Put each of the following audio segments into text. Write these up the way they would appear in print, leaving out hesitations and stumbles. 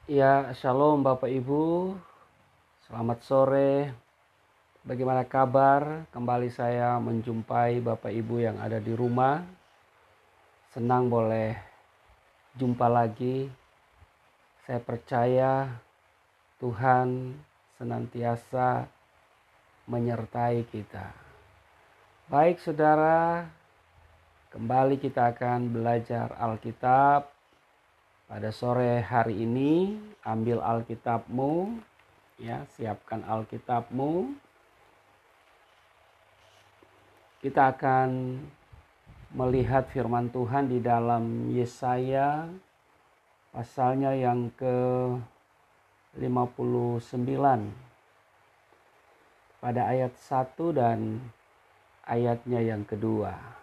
Ya, Shalom Bapak Ibu. Selamat sore. Bagaimana kabar? Kembali saya menjumpai Bapak Ibu yang ada di rumah. Senang boleh jumpa lagi. Saya percaya Tuhan senantiasa menyertai kita. Baik saudara, kembali kita akan belajar Alkitab. Pada sore hari ini, ambil Alkitabmu, ya, siapkan Alkitabmu. Kita akan melihat firman Tuhan di dalam Yesaya pasalnya yang ke-59 pada ayat 1 dan ayatnya yang kedua.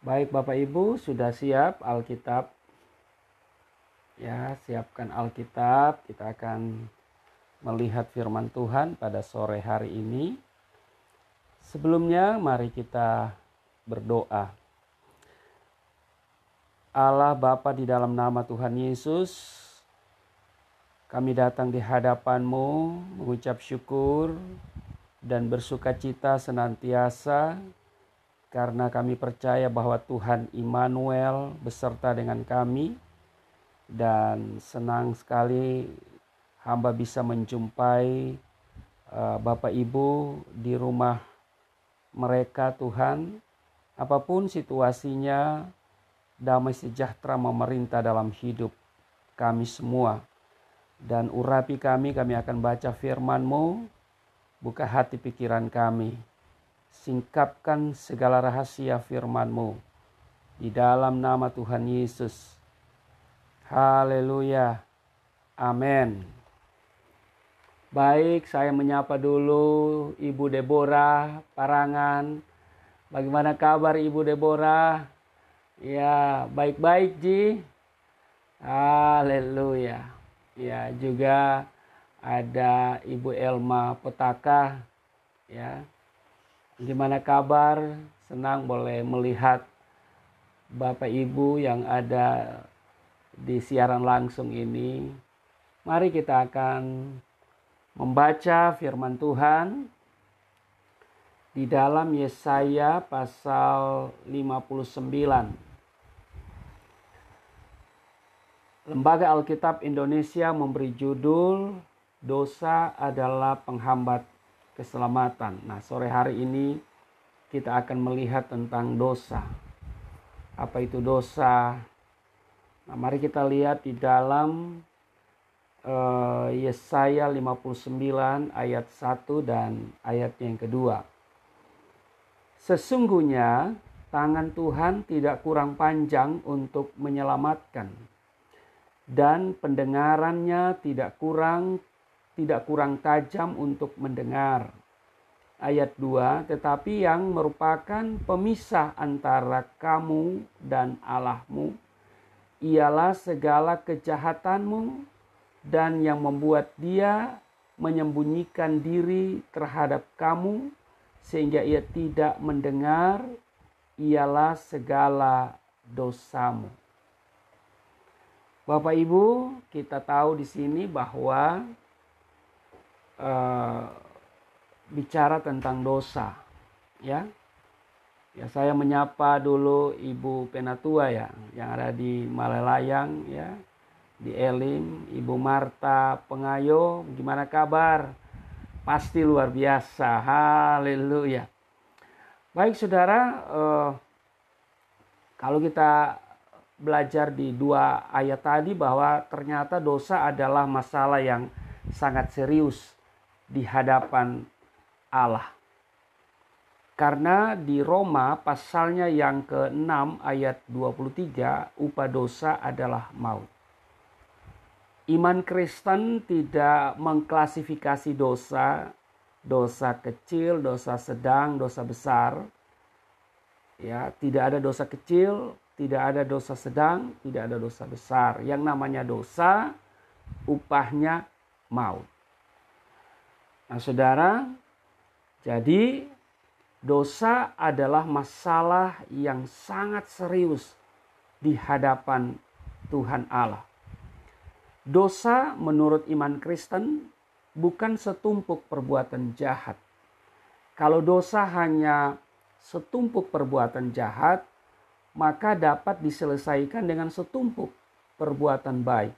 Baik Bapak Ibu, sudah siap Alkitab? Ya, siapkan Alkitab. Kita akan melihat firman Tuhan pada sore hari ini. Sebelumnya mari kita berdoa. Allah Bapa, di dalam nama Tuhan Yesus, kami datang di hadapan-Mu mengucap syukur dan bersukacita senantiasa karena kami percaya bahwa Tuhan Immanuel beserta dengan kami, dan senang sekali hamba bisa menjumpai Bapak Ibu di rumah mereka. Tuhan, apapun situasinya, damai sejahtera memerintah dalam hidup kami semua. Dan urapi kami akan baca firman-Mu, buka hati pikiran kami, singkapkan segala rahasia firman-Mu di dalam nama Tuhan Yesus. Haleluya. Amin. Baik, saya menyapa dulu Ibu Deborah Parangan. Bagaimana kabar Ibu Deborah? Ya, baik-baik Ji. Haleluya. Ya, juga ada Ibu Elma Petaka. Ya. Gimana kabar? Senang boleh melihat Bapak Ibu yang ada di siaran langsung ini. Mari kita akan membaca firman Tuhan di dalam Yesaya pasal 59. Lembaga Alkitab Indonesia memberi judul "Dosa adalah Penghambat Keselamatan". Nah, sore hari ini kita akan melihat tentang dosa. Apa itu dosa? Nah, mari kita lihat di dalam Yesaya 59 ayat 1 dan ayat yang kedua. Sesungguhnya tangan Tuhan tidak kurang panjang untuk menyelamatkan, dan pendengarannya tidak kurang tajam untuk mendengar. Ayat 2, tetapi yang merupakan pemisah antara kamu dan Allahmu ialah segala kejahatanmu, dan yang membuat dia menyembunyikan diri terhadap kamu sehingga ia tidak mendengar ialah segala dosamu. Bapak Ibu, kita tahu di sini bahwa bicara tentang dosa, ya. Ya, saya menyapa dulu Ibu Penatua ya, yang ada di Malelayang ya, di Elim, Ibu Marta Pengayo, gimana kabar? Pasti luar biasa, haleluya. Baik saudara, kalau kita belajar di dua ayat tadi bahwa ternyata dosa adalah masalah yang sangat serius di hadapan Allah. Karena di Roma pasalnya yang ke-6 ayat 23, upah dosa adalah maut. Iman Kristen tidak mengklasifikasi dosa, dosa kecil, dosa sedang, dosa besar. Ya, tidak ada dosa kecil, tidak ada dosa sedang, tidak ada dosa besar. Yang namanya dosa, upahnya maut. Nah, saudara, jadi dosa adalah masalah yang sangat serius di hadapan Tuhan Allah. Dosa menurut iman Kristen bukan setumpuk perbuatan jahat. Kalau dosa hanya setumpuk perbuatan jahat, maka dapat diselesaikan dengan setumpuk perbuatan baik.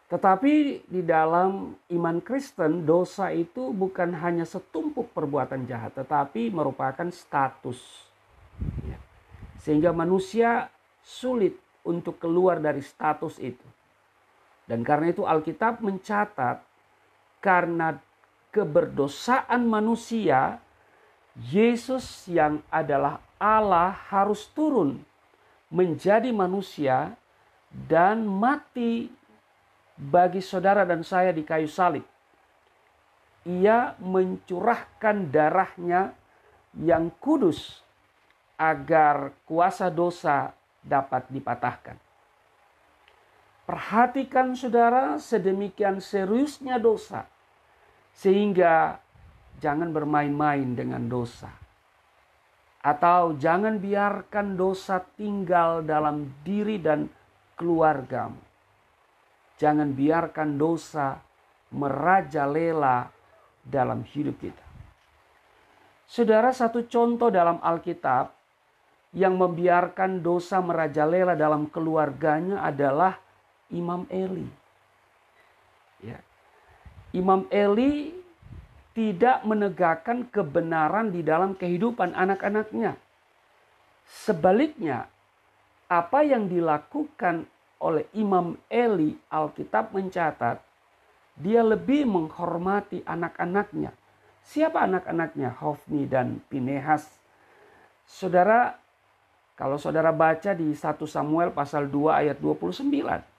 Tetapi di dalam iman Kristen, dosa itu bukan hanya setumpuk perbuatan jahat, tetapi merupakan status. Sehingga manusia sulit untuk keluar dari status itu. Dan karena itu Alkitab mencatat, karena keberdosaan manusia, Yesus yang adalah Allah harus turun menjadi manusia dan mati bagi saudara dan saya di kayu salib. Ia mencurahkan darahnya yang kudus agar kuasa dosa dapat dipatahkan. Perhatikan saudara, sedemikian seriusnya dosa, sehingga jangan bermain-main dengan dosa. Atau jangan biarkan dosa tinggal dalam diri dan keluargamu. Jangan biarkan dosa merajalela dalam hidup kita. Saudara, satu contoh dalam Alkitab yang membiarkan dosa merajalela dalam keluarganya adalah Imam Eli. Ya. Imam Eli tidak menegakkan kebenaran di dalam kehidupan anak-anaknya. Sebaliknya, apa yang dilakukan oleh Imam Eli, Alkitab mencatat, dia lebih menghormati anak-anaknya. Siapa anak-anaknya? Hofni dan Pinehas. Saudara, kalau saudara baca di 1 Samuel pasal 2 ayat 29.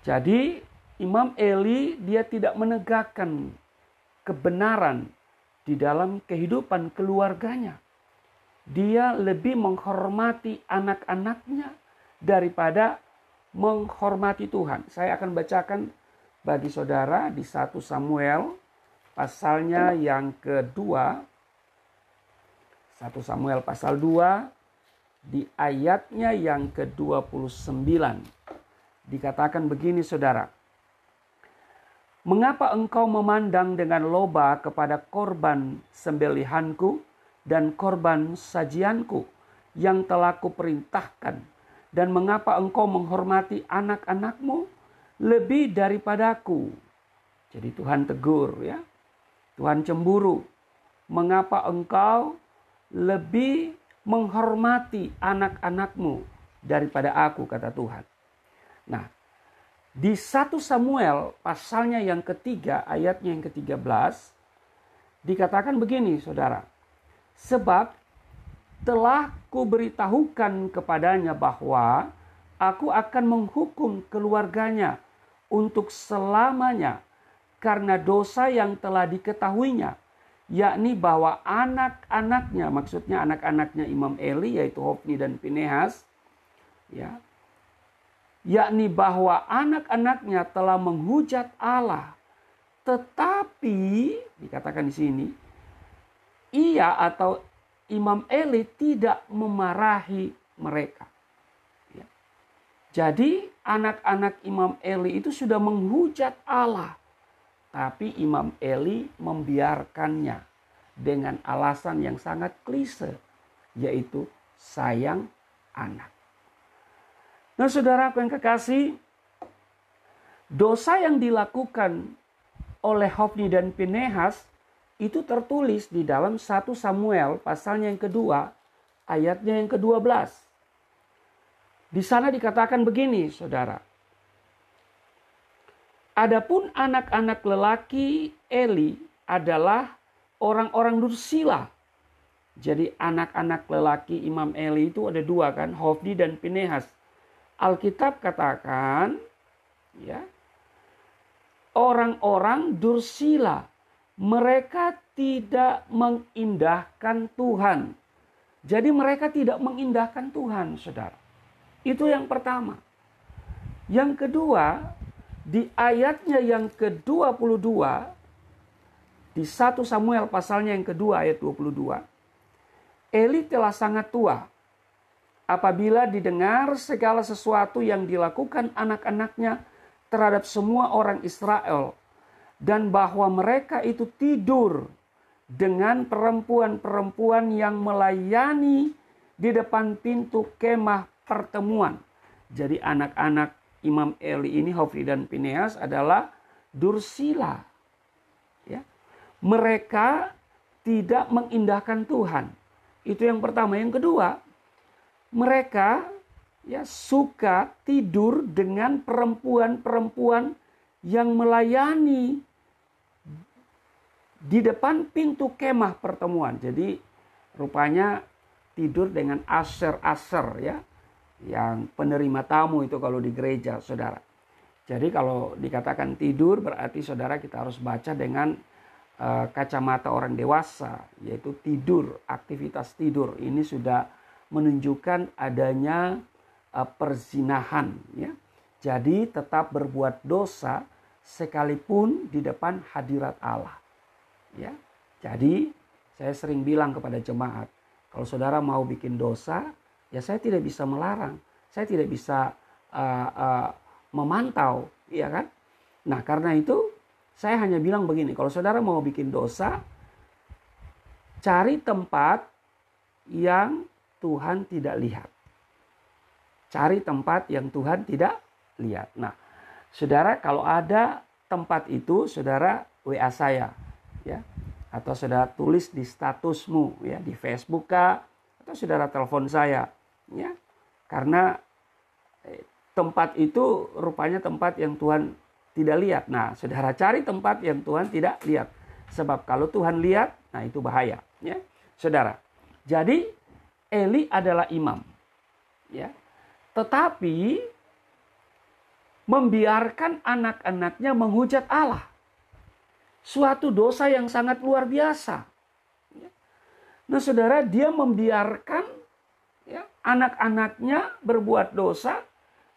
Jadi Imam Eli dia tidak menegakkan kebenaran di dalam kehidupan keluarganya. Dia lebih menghormati anak-anaknya daripada menghormati Tuhan. Saya akan bacakan bagi saudara di 1 Samuel pasalnya yang kedua. 1 Samuel pasal 2 di ayatnya yang ke-29. Dikatakan begini saudara. Mengapa engkau memandang dengan loba kepada korban sembelihanku dan korban sajianku yang telah kuperintahkan? Dan mengapa engkau menghormati anak-anakmu lebih daripadaku? Jadi Tuhan tegur ya. Tuhan cemburu. Mengapa engkau lebih menghormati anak-anakmu daripada aku, kata Tuhan. Nah, di 1 Samuel pasalnya yang ketiga, ayatnya yang ke-13, dikatakan begini saudara. Sebab telah kuberitahukan kepadanya bahwa aku akan menghukum keluarganya untuk selamanya karena dosa yang telah diketahuinya, yakni bahwa anak-anaknya, maksudnya anak-anaknya Imam Eli yaitu Hofni dan Pinehas, ya, yakni bahwa anak-anaknya telah menghujat Allah, tetapi dikatakan di sini ia atau Imam Eli tidak memarahi mereka. Ya. Jadi anak-anak Imam Eli itu sudah menghujat Allah, tapi Imam Eli membiarkannya dengan alasan yang sangat klise, yaitu sayang anak. Nah saudaraku yang kekasih, dosa yang dilakukan oleh Hofni dan Pinehas itu tertulis di dalam 1 Samuel pasalnya yang kedua, ayatnya yang ke-12. Di sana dikatakan begini saudara. Adapun anak-anak lelaki Eli adalah orang-orang dursila. Jadi anak-anak lelaki Imam Eli itu ada dua kan, Hofni dan Pinehas. Alkitab katakan, ya, orang-orang dursila, mereka tidak mengindahkan Tuhan. Jadi mereka tidak mengindahkan Tuhan, saudara. Itu yang pertama. Yang kedua, di ayatnya yang ke-22, di 1 Samuel pasalnya yang kedua ayat 22, Eli telah sangat tua. apabila didengar segala sesuatu yang dilakukan anak-anaknya terhadap semua orang Israel, dan bahwa mereka itu tidur dengan perempuan-perempuan yang melayani di depan pintu kemah pertemuan. Jadi anak-anak Imam Eli ini, Hofni dan Fineas, adalah dursila. Ya. Mereka tidak mengindahkan Tuhan. Itu yang pertama. Yang kedua, mereka suka tidur dengan perempuan-perempuan yang melayani di depan pintu kemah pertemuan. Jadi rupanya tidur dengan aser-aser, ya, yang penerima tamu itu kalau di gereja, saudara. Jadi kalau dikatakan tidur berarti saudara kita harus baca dengan kacamata orang dewasa, yaitu tidur, aktivitas tidur. Ini sudah menunjukkan adanya perzinahan, ya. Jadi tetap berbuat dosa sekalipun di depan hadirat Allah, ya. Jadi saya sering bilang kepada jemaat, kalau saudara mau bikin dosa, ya saya tidak bisa melarang, saya tidak bisa memantau, ya kan? Nah, karena itu saya hanya bilang begini, kalau saudara mau bikin dosa, cari tempat yang Tuhan tidak lihat. Cari tempat yang Tuhan tidak lihat. Nah, saudara kalau ada tempat itu, saudara WA saya, ya, atau saudara tulis di statusmu, ya, di Facebook kah, atau saudara telepon saya, ya, karena tempat itu rupanya tempat yang Tuhan tidak lihat. Nah, saudara cari tempat yang Tuhan tidak lihat, sebab kalau Tuhan lihat, nah itu bahaya, ya, saudara. Jadi Eli adalah imam, ya, tetapi membiarkan anak-anaknya menghujat Allah. Suatu dosa yang sangat luar biasa. Nah, saudara, dia membiarkan, ya, anak-anaknya berbuat dosa,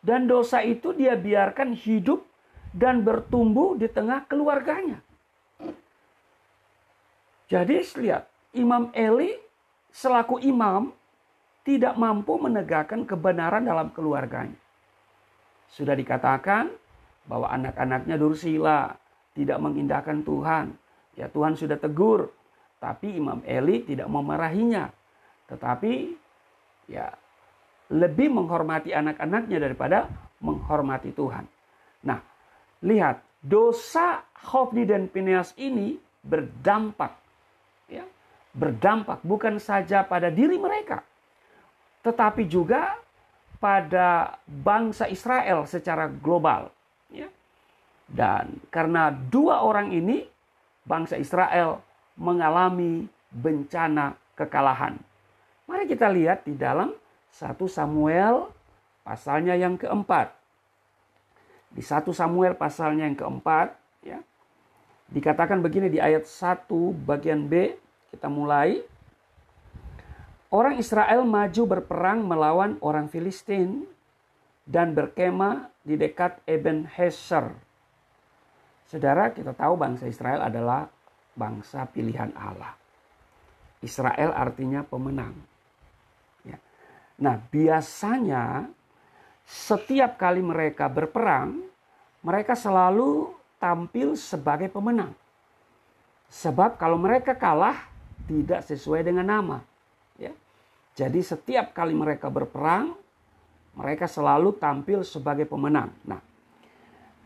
dan dosa itu dia biarkan hidup dan bertumbuh di tengah keluarganya. Jadi lihat, Imam Eli selaku imam tidak mampu menegakkan kebenaran dalam keluarganya. Sudah dikatakan bahwa anak-anaknya dursila, tidak mengindahkan Tuhan. Ya, Tuhan sudah tegur, tapi Imam Eli tidak memarahinya. Tetapi ya lebih menghormati anak-anaknya daripada menghormati Tuhan. Nah, lihat, dosa Hofni dan Fineas ini berdampak, ya, berdampak bukan saja pada diri mereka, tetapi juga pada bangsa Israel secara global, ya. Dan karena dua orang ini, bangsa Israel mengalami bencana kekalahan. Mari kita lihat di dalam 1 Samuel pasalnya yang keempat. Di 1 Samuel pasalnya yang keempat, ya, dikatakan begini di ayat 1 bagian B, kita mulai. Orang Israel maju berperang melawan orang Filistin dan berkemah di dekat Ebenezer. Saudara, kita tahu bangsa Israel adalah bangsa pilihan Allah. Israel artinya pemenang. Ya. Nah, biasanya setiap kali mereka berperang, mereka selalu tampil sebagai pemenang. Sebab kalau mereka kalah, tidak sesuai dengan nama. Ya. Jadi setiap kali mereka berperang, mereka selalu tampil sebagai pemenang. Nah,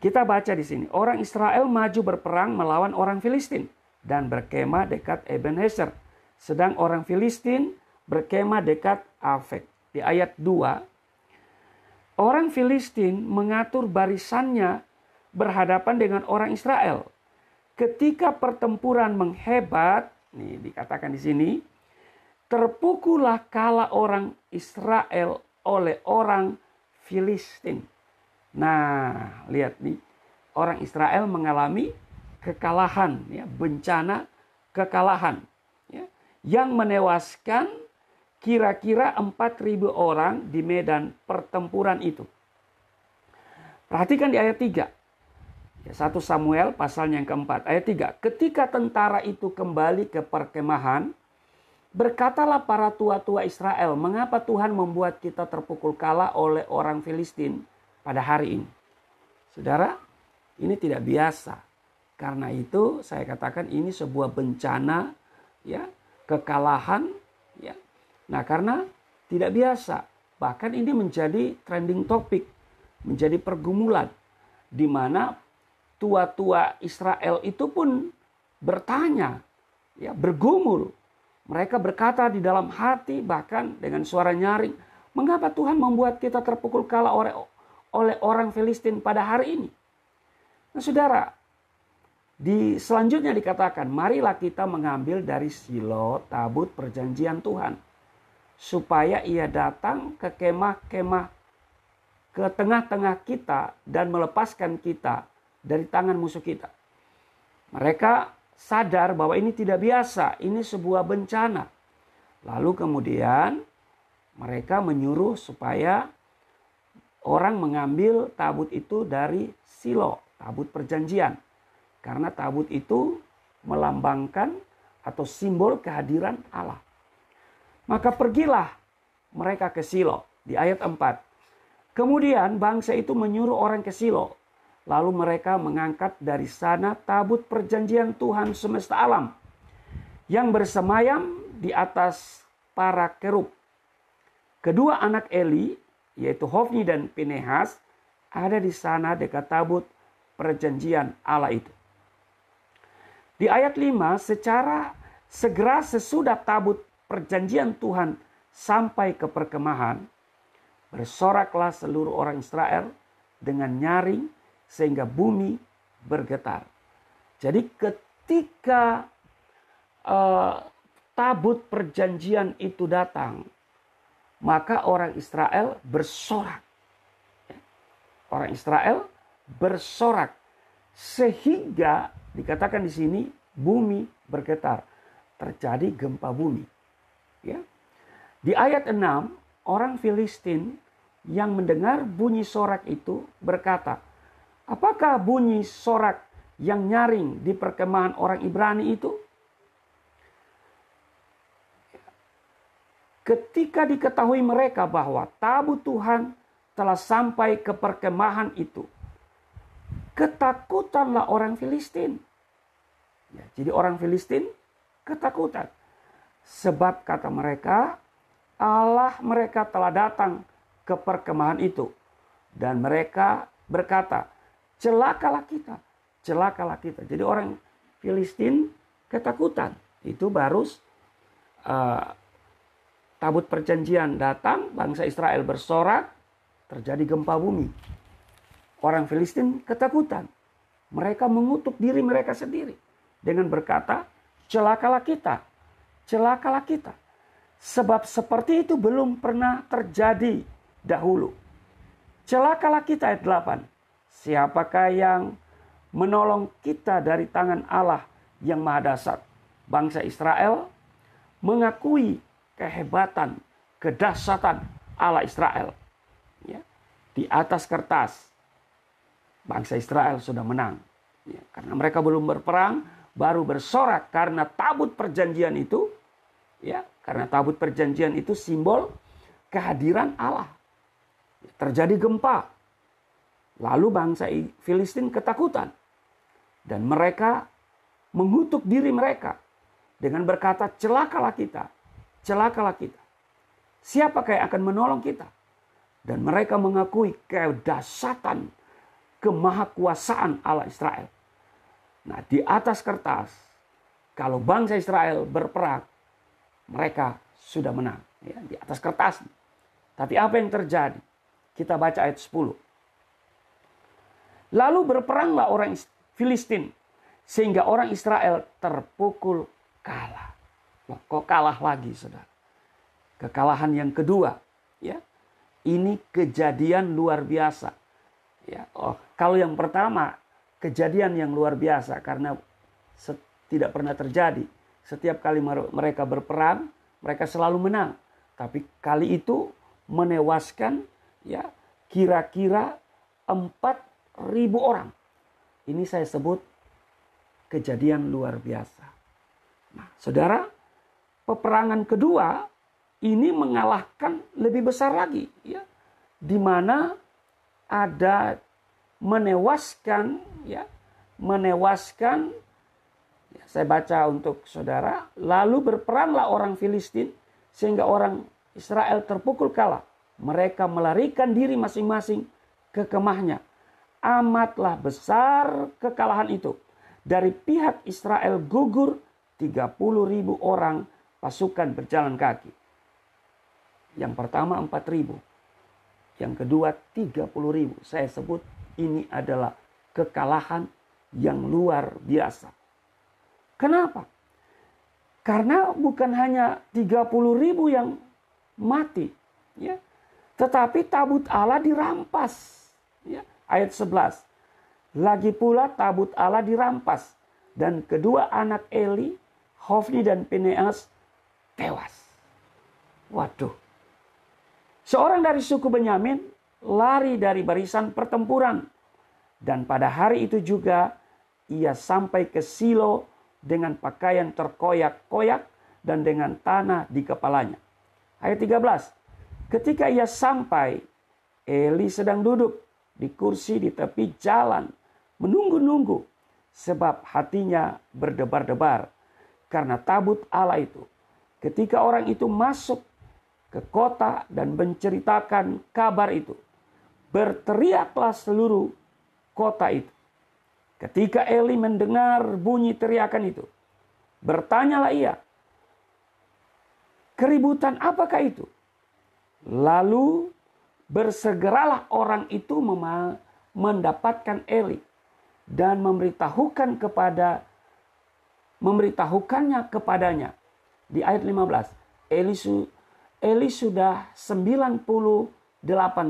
kita baca di sini, orang Israel maju berperang melawan orang Filistin dan berkemah dekat Ebenezer. Sedang orang Filistin berkemah dekat Afek. Di ayat 2, orang Filistin mengatur barisannya berhadapan dengan orang Israel. Ketika pertempuran menghebat, nih dikatakan di sini, terpukullah kala orang Israel oleh orang Filistin. Nah, lihat nih, orang Israel mengalami kekalahan, ya, bencana kekalahan, ya, yang menewaskan kira-kira 4.000 orang di medan pertempuran itu. Perhatikan di ayat 3. Ya, 1 Samuel pasalnya yang keempat, ayat 3. Ketika tentara itu kembali ke perkemahan, Berkatalah para tua-tua Israel, mengapa Tuhan membuat kita terpukul kalah oleh orang Filistin pada hari ini? Saudara, ini tidak biasa. Karena itu saya katakan ini sebuah bencana, ya, kekalahan, ya. Nah, karena tidak biasa, bahkan ini menjadi trending topik, menjadi pergumulan di mana tua-tua Israel itu pun bertanya, ya, bergumul. Mereka berkata di dalam hati, bahkan dengan suara nyaring, mengapa Tuhan membuat kita terpukul kalah oleh orang Filistin pada hari ini? Nah, saudara, selanjutnya dikatakan, marilah kita mengambil dari Silo tabut perjanjian Tuhan, supaya ia datang ke kemah-kemah ke tengah-tengah kita dan melepaskan kita dari tangan musuh kita. Mereka sadar bahwa ini tidak biasa, ini sebuah bencana. Lalu kemudian mereka menyuruh supaya orang mengambil tabut itu dari Silo, tabut perjanjian. Karena tabut itu melambangkan atau simbol kehadiran Allah. Maka pergilah mereka ke Silo di ayat 4. Kemudian bangsa itu menyuruh orang ke Silo. Lalu mereka mengangkat dari sana tabut perjanjian Tuhan semesta alam yang bersemayam di atas para kerub. Kedua anak Eli, yaitu Hofni dan Pinehas, ada di sana dekat tabut perjanjian Allah itu. Di ayat 5, segera sesudah tabut perjanjian Tuhan sampai ke perkemahan, bersoraklah seluruh orang Israel dengan nyaring sehingga bumi bergetar. Jadi ketika tabut perjanjian itu datang, maka orang Israel bersorak. Orang Israel bersorak sehingga dikatakan di sini bumi bergetar. Terjadi gempa bumi. Ya. Di ayat 6, orang Filistin yang mendengar bunyi sorak itu berkata, apakah bunyi sorak yang nyaring di perkemahan orang Ibrani itu? Ketika diketahui mereka bahwa tabut Tuhan telah sampai ke perkemahan itu, ketakutanlah orang Filistin. Ya, jadi orang Filistin ketakutan. Sebab kata mereka, Allah mereka telah datang ke perkemahan itu. Dan mereka berkata, celakalah kita, celakalah kita. Jadi orang Filistin ketakutan. Itu baru tabut perjanjian datang, bangsa Israel bersorak, terjadi gempa bumi. Orang Filistin ketakutan. Mereka mengutuk diri mereka sendiri dengan berkata, celakalah kita, celakalah kita. Sebab seperti itu belum pernah terjadi dahulu. Celakalah kita, ayat 8. Siapakah yang menolong kita dari tangan Allah yang Maha Dahsyat? Bangsa Israel mengakui kehebatan, kedahsyatan Allah Israel. Ya. Di atas kertas, bangsa Israel sudah menang. Ya. Karena mereka belum berperang, baru bersorak karena tabut perjanjian itu. Ya. Karena tabut perjanjian itu simbol kehadiran Allah. Ya. Terjadi gempa. Lalu bangsa Filistin ketakutan. Dan mereka mengutuk diri mereka dengan berkata, celakalah kita, celakalah kita. Siapakah yang akan menolong kita? Dan mereka mengakui kedahsyatan, kemahakuasaan Allah Israel. Nah, di atas kertas, kalau bangsa Israel berperang, mereka sudah menang. Ya, di atas kertas. Tapi apa yang terjadi? Kita baca ayat 10. Lalu berperanglah orang Filistin, sehingga orang Israel terpukul kalah. Loh, kok kalah lagi, saudara? Kekalahan yang kedua, ya. Ini kejadian luar biasa. Ya, kalau yang pertama kejadian yang luar biasa karena tidak pernah terjadi. Setiap kali mereka berperang, mereka selalu menang. Tapi kali itu menewaskan, ya, kira-kira 4.000 orang. Ini saya sebut kejadian luar biasa. Nah, saudara, peperangan kedua ini mengalahkan lebih besar lagi, ya, di mana ada menewaskan, ya, saya baca untuk saudara, lalu berperanglah orang Filistin sehingga orang Israel terpukul kalah. Mereka melarikan diri masing-masing ke kemahnya. Amatlah besar kekalahan itu. Dari pihak Israel gugur 30.000 orang pasukan berjalan kaki. Yang pertama 4.000. Yang kedua 30.000. Saya sebut ini adalah kekalahan yang luar biasa. Kenapa? Karena bukan hanya 30.000 yang mati, ya, tetapi tabut Allah dirampas. Ya, ayat 11. Lagi pula tabut Allah dirampas dan kedua anak Eli, Hofni dan Pinehas tewas. Waduh. Seorang dari suku Benyamin lari dari barisan pertempuran. Dan pada hari itu juga ia sampai ke Silo dengan pakaian terkoyak-koyak dan dengan tanah di kepalanya. Ayat 13. Ketika ia sampai, Eli sedang duduk di kursi di tepi jalan, menunggu-nunggu, sebab hatinya berdebar-debar karena tabut Allah itu. Ketika orang itu masuk ke kota dan menceritakan kabar itu, berteriaklah seluruh kota itu. Ketika Eli mendengar bunyi teriakan itu, bertanyalah ia, keributan apakah itu? Lalu bersegeralah orang itu mendapatkan Eli dan memberitahukannya kepadanya. Di ayat 15, Eli sudah 98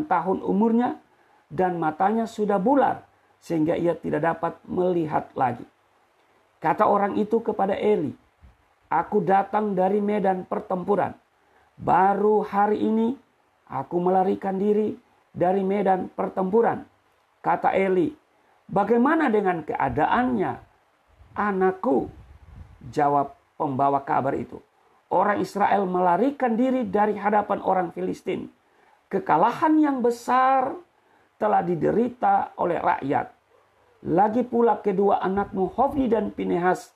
tahun umurnya dan matanya sudah bular sehingga ia tidak dapat melihat lagi. Kata orang itu kepada Eli, aku datang dari medan pertempuran. Baru hari ini aku melarikan diri dari medan pertempuran. Kata Eli, bagaimana dengan keadaannya, anakku? Jawab pembawa kabar itu, orang Israel melarikan diri dari hadapan orang Filistin. Kekalahan yang besar telah diderita oleh rakyat. Lagi pula kedua anakmu Hofni dan Pinehas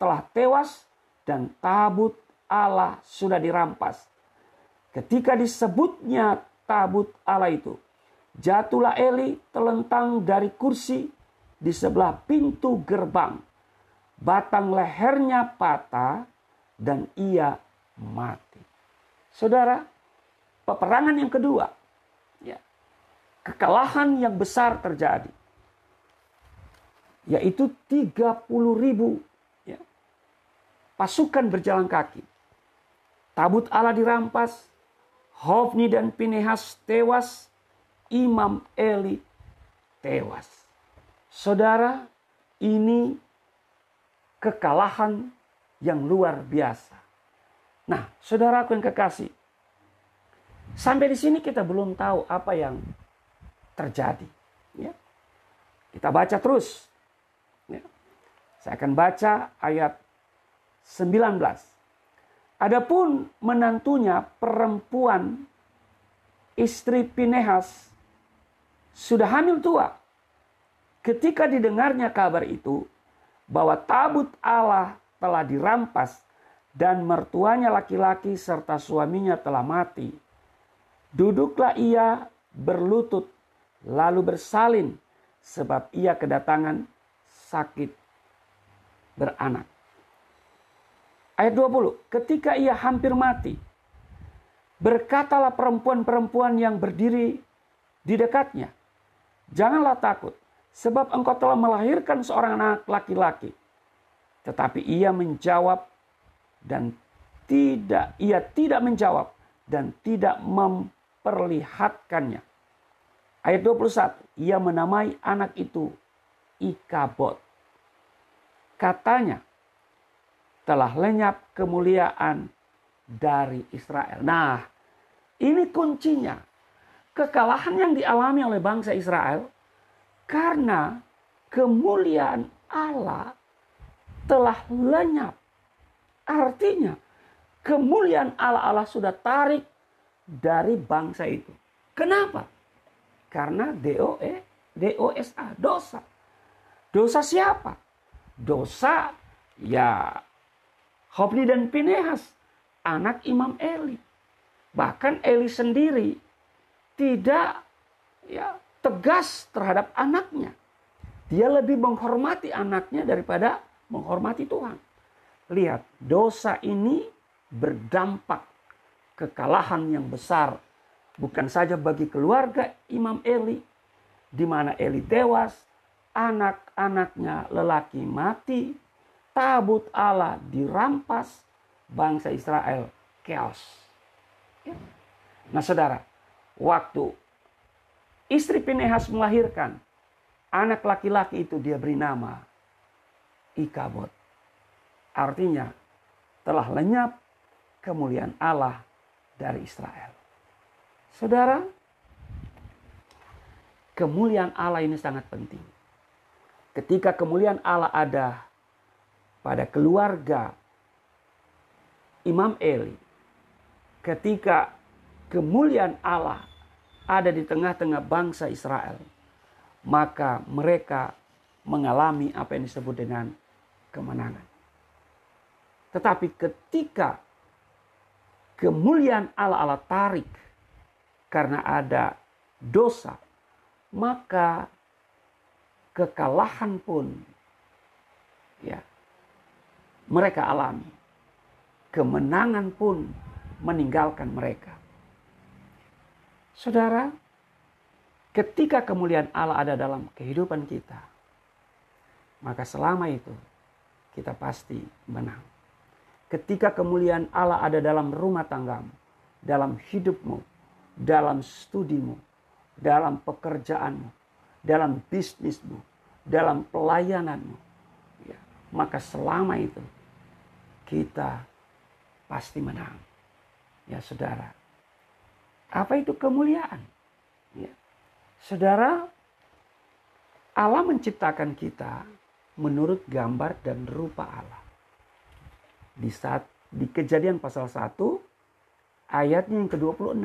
telah tewas dan tabut Allah sudah dirampas. Ketika disebutnya tabut Allah itu, jatuhlah Eli terlentang dari kursi di sebelah pintu gerbang. Batang lehernya patah dan ia mati. Saudara, peperangan yang kedua, ya, kekalahan yang besar terjadi, yaitu 30.000 ya, pasukan berjalan kaki. Tabut Allah dirampas, Hofni dan Pinehas tewas, Imam Eli tewas. Saudara, ini kekalahan yang luar biasa. Nah, saudaraku yang kekasih, sampai di sini kita belum tahu apa yang terjadi. Ya. Kita baca terus. Ya. Saya akan baca ayat 19. Adapun menantunya perempuan istri Pinehas sudah hamil tua. Ketika didengarnya kabar itu bahwa tabut Allah telah dirampas dan mertuanya laki-laki serta suaminya telah mati, duduklah ia berlutut lalu bersalin sebab ia kedatangan sakit beranak. Ayat 20, ketika ia hampir mati, berkatalah perempuan-perempuan yang berdiri di dekatnya, janganlah takut, sebab engkau telah melahirkan seorang anak laki-laki. Tetapi ia tidak menjawab dan tidak memperlihatkannya. Ayat 21, ia menamai anak itu Ikabod. Katanya, telah lenyap kemuliaan dari Israel. Nah, ini kuncinya. Kekalahan yang dialami oleh bangsa Israel karena kemuliaan Allah telah lenyap. Artinya kemuliaan Allah sudah tarik dari bangsa itu. Kenapa? Karena DOSA, dosa. Dosa siapa? Dosa ya Hofni dan Pinehas, anak Imam Eli. Bahkan Eli sendiri tidak tegas terhadap anaknya. Dia lebih menghormati anaknya daripada menghormati Tuhan. Lihat, dosa ini berdampak kekalahan yang besar. Bukan saja bagi keluarga Imam Eli, di mana Eli tewas, anak-anaknya lelaki mati, tabut Allah dirampas, bangsa Israel chaos. Nah saudara, waktu istri Pinehas melahirkan anak laki-laki itu, dia beri nama Ikabod. Artinya telah lenyap kemuliaan Allah dari Israel. Saudara, kemuliaan Allah ini sangat penting. Ketika kemuliaan Allah ada pada keluarga Imam Eli, ketika kemuliaan Allah ada di tengah-tengah bangsa Israel, maka mereka mengalami apa yang disebut dengan kemenangan. Tetapi ketika kemuliaan Allah tarik karena ada dosa, maka kekalahan pun mereka alami. Kemenangan pun meninggalkan mereka. Saudara, ketika kemuliaan Allah ada dalam kehidupan kita, maka selama itu kita pasti menang. Ketika kemuliaan Allah ada dalam rumah tanggamu, dalam hidupmu, dalam studimu, dalam pekerjaanmu, dalam bisnismu, dalam pelayananmu, maka selama itu kita pasti menang. Ya saudara, apa itu kemuliaan? Saudara, Allah menciptakan kita menurut gambar dan rupa Allah. Di Kejadian pasal 1 ayatnya yang ke-26.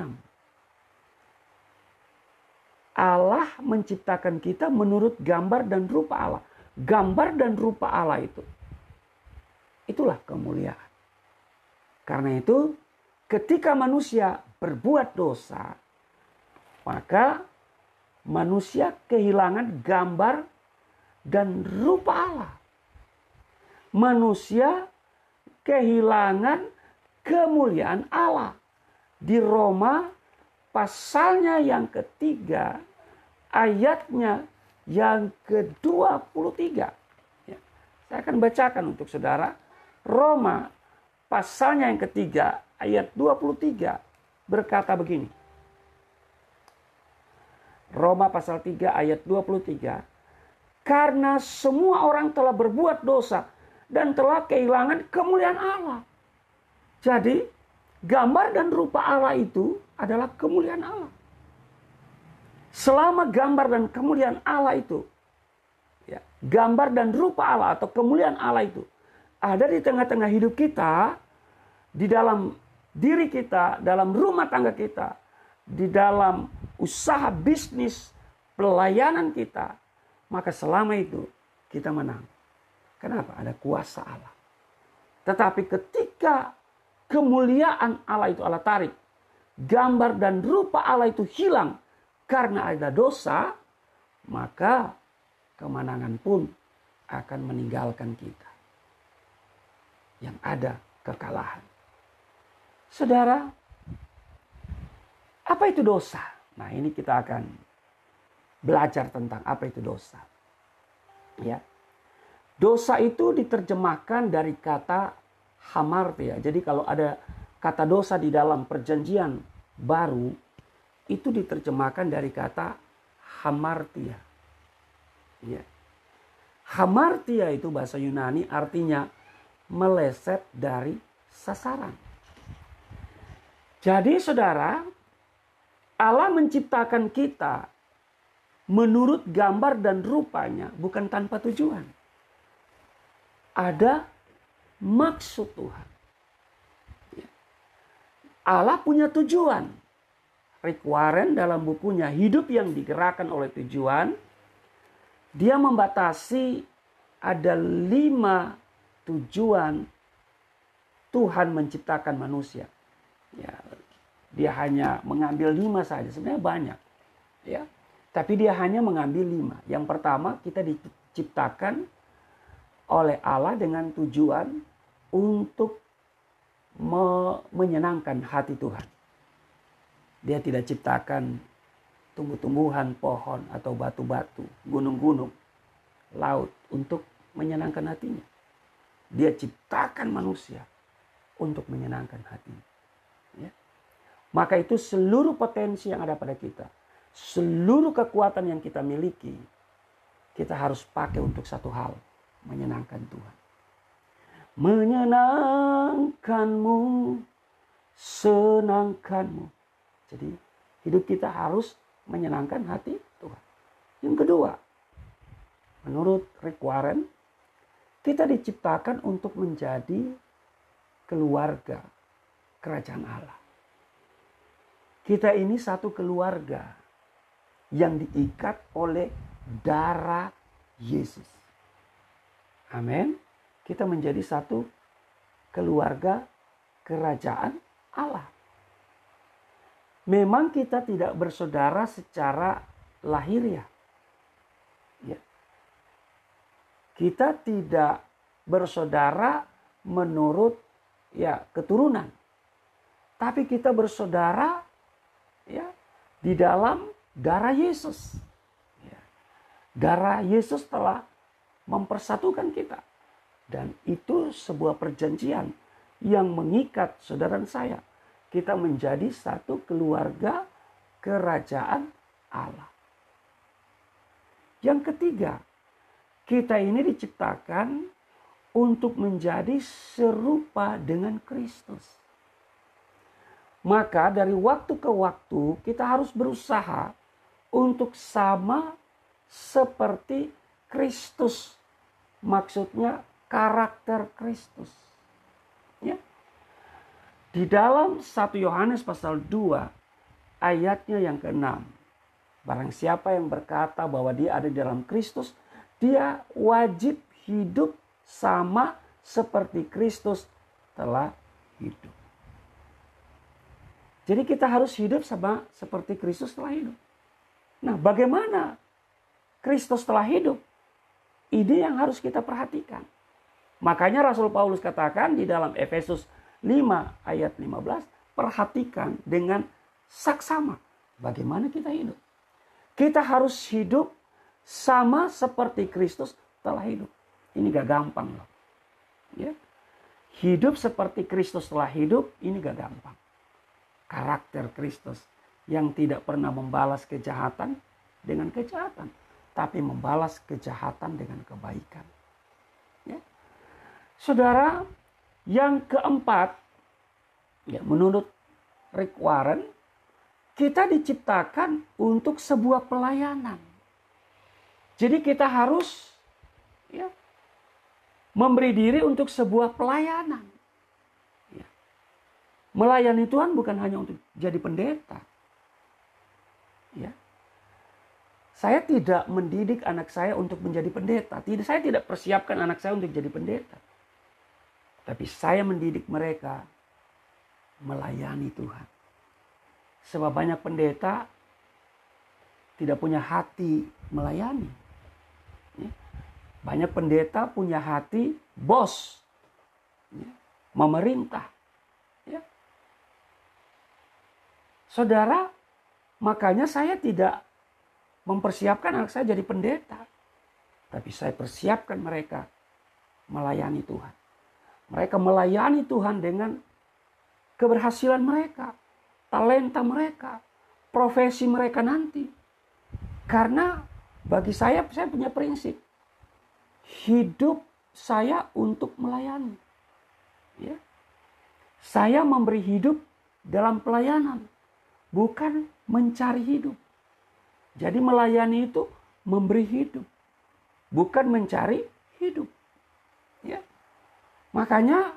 Allah menciptakan kita menurut gambar dan rupa Allah. Gambar dan rupa Allah itulah kemuliaan. Karena itu ketika manusia berbuat dosa, maka manusia kehilangan gambar dan rupa Allah. Manusia kehilangan kemuliaan Allah. Di Roma pasalnya yang ketiga, ayatnya yang ke-23. Saya akan bacakan untuk saudara. Roma pasalnya yang ketiga, ayat 23 berkata begini. Roma pasal 3 ayat 23. Karena semua orang telah berbuat dosa dan telah kehilangan kemuliaan Allah. Jadi gambar dan rupa Allah itu adalah kemuliaan Allah. Selama gambar dan kemuliaan Allah itu, gambar dan rupa Allah atau kemuliaan Allah itu ada di tengah-tengah hidup kita, di dalam diri kita, dalam rumah tangga kita, di dalam usaha bisnis, pelayanan kita, maka selama itu kita menang. Kenapa? Ada kuasa Allah. Tetapi ketika kemuliaan Allah itu Allah tarik, gambar dan rupa Allah itu hilang karena ada dosa, maka kemenangan pun akan meninggalkan kita. Yang ada kekalahan. Saudara, apa itu dosa? Nah, ini kita akan belajar tentang apa itu dosa. Ya. Dosa itu diterjemahkan dari kata hamartia. Jadi kalau ada kata dosa di dalam perjanjian baru, itu diterjemahkan dari kata hamartia. Ya. Hamartia itu bahasa Yunani artinya meleset dari sasaran. Jadi saudara, Allah menciptakan kita menurut gambar dan rupanya, bukan tanpa tujuan. Ada maksud Tuhan. Allah punya tujuan. Rick Warren dalam bukunya Hidup yang Digerakkan oleh Tujuan, dia membatasi ada 5 tujuan Tuhan menciptakan manusia. Ya, dia hanya mengambil 5 saja, sebenarnya banyak. Ya, tapi dia hanya mengambil 5. Yang pertama, kita diciptakan oleh Allah dengan tujuan untuk menyenangkan hati Tuhan. Dia tidak ciptakan tumbuh-tumbuhan, pohon, atau batu-batu, gunung-gunung, laut untuk menyenangkan hatinya. Dia ciptakan manusia untuk menyenangkan hatinya. Ya. Maka itu seluruh potensi yang ada pada kita, seluruh kekuatan yang kita miliki, kita harus pakai untuk satu hal, menyenangkan Tuhan. Menyenangkanmu, senangkanmu. Jadi hidup kita harus menyenangkan hati Tuhan. Yang kedua, menurut Rick Warren, kita diciptakan untuk menjadi keluarga kerajaan Allah. Kita ini satu keluarga yang diikat oleh darah Yesus. Amin. Kita menjadi satu keluarga kerajaan Allah. Memang kita tidak bersaudara secara lahiriah. Ya. Kita tidak bersaudara menurut keturunan. Tapi kita bersaudara di dalam darah Yesus. Ya. Darah Yesus telah mempersatukan kita. Dan itu sebuah perjanjian yang mengikat saudara dan saya. Kita menjadi satu keluarga kerajaan Allah. Yang ketiga, kita ini diciptakan untuk menjadi serupa dengan Kristus. Maka dari waktu ke waktu kita harus berusaha untuk sama seperti Kristus. Maksudnya karakter Kristus. Ya. Di dalam 1 Yohanes pasal 2 ayatnya yang ke-6. Barang siapa yang berkata bahwa dia ada di dalam Kristus, dia wajib hidup sama seperti Kristus telah hidup. Jadi kita harus hidup sama seperti Kristus telah hidup. Nah, bagaimana Kristus telah hidup? Ini yang harus kita perhatikan. Makanya Rasul Paulus katakan di dalam Efesus 5 ayat 15, perhatikan dengan saksama bagaimana kita hidup. Kita harus hidup sama seperti Kristus telah hidup. Ini gak gampang loh. Ya. Hidup seperti Kristus telah hidup, ini gak gampang. Karakter Kristus yang tidak pernah membalas kejahatan dengan kejahatan, tapi membalas kejahatan dengan kebaikan. Ya. Saudara, yang keempat, menurut Rick Warren, kita diciptakan untuk sebuah pelayanan. Jadi kita harus memberi diri untuk sebuah pelayanan. Melayani Tuhan bukan hanya untuk jadi pendeta. Saya tidak mendidik anak saya untuk menjadi pendeta. Saya tidak persiapkan anak saya untuk jadi pendeta. Tapi saya mendidik mereka melayani Tuhan. Sebab banyak pendeta tidak punya hati melayani. Banyak pendeta punya hati bos, memerintah. Saudara, makanya saya tidak mempersiapkan anak saya jadi pendeta. Tapi saya persiapkan mereka melayani Tuhan. Mereka melayani Tuhan dengan keberhasilan mereka, talenta mereka, profesi mereka nanti. Karena bagi saya punya prinsip. Hidup saya untuk melayani. Saya memberi hidup dalam pelayanan, bukan mencari hidup. Jadi melayani itu memberi hidup, bukan mencari hidup. Makanya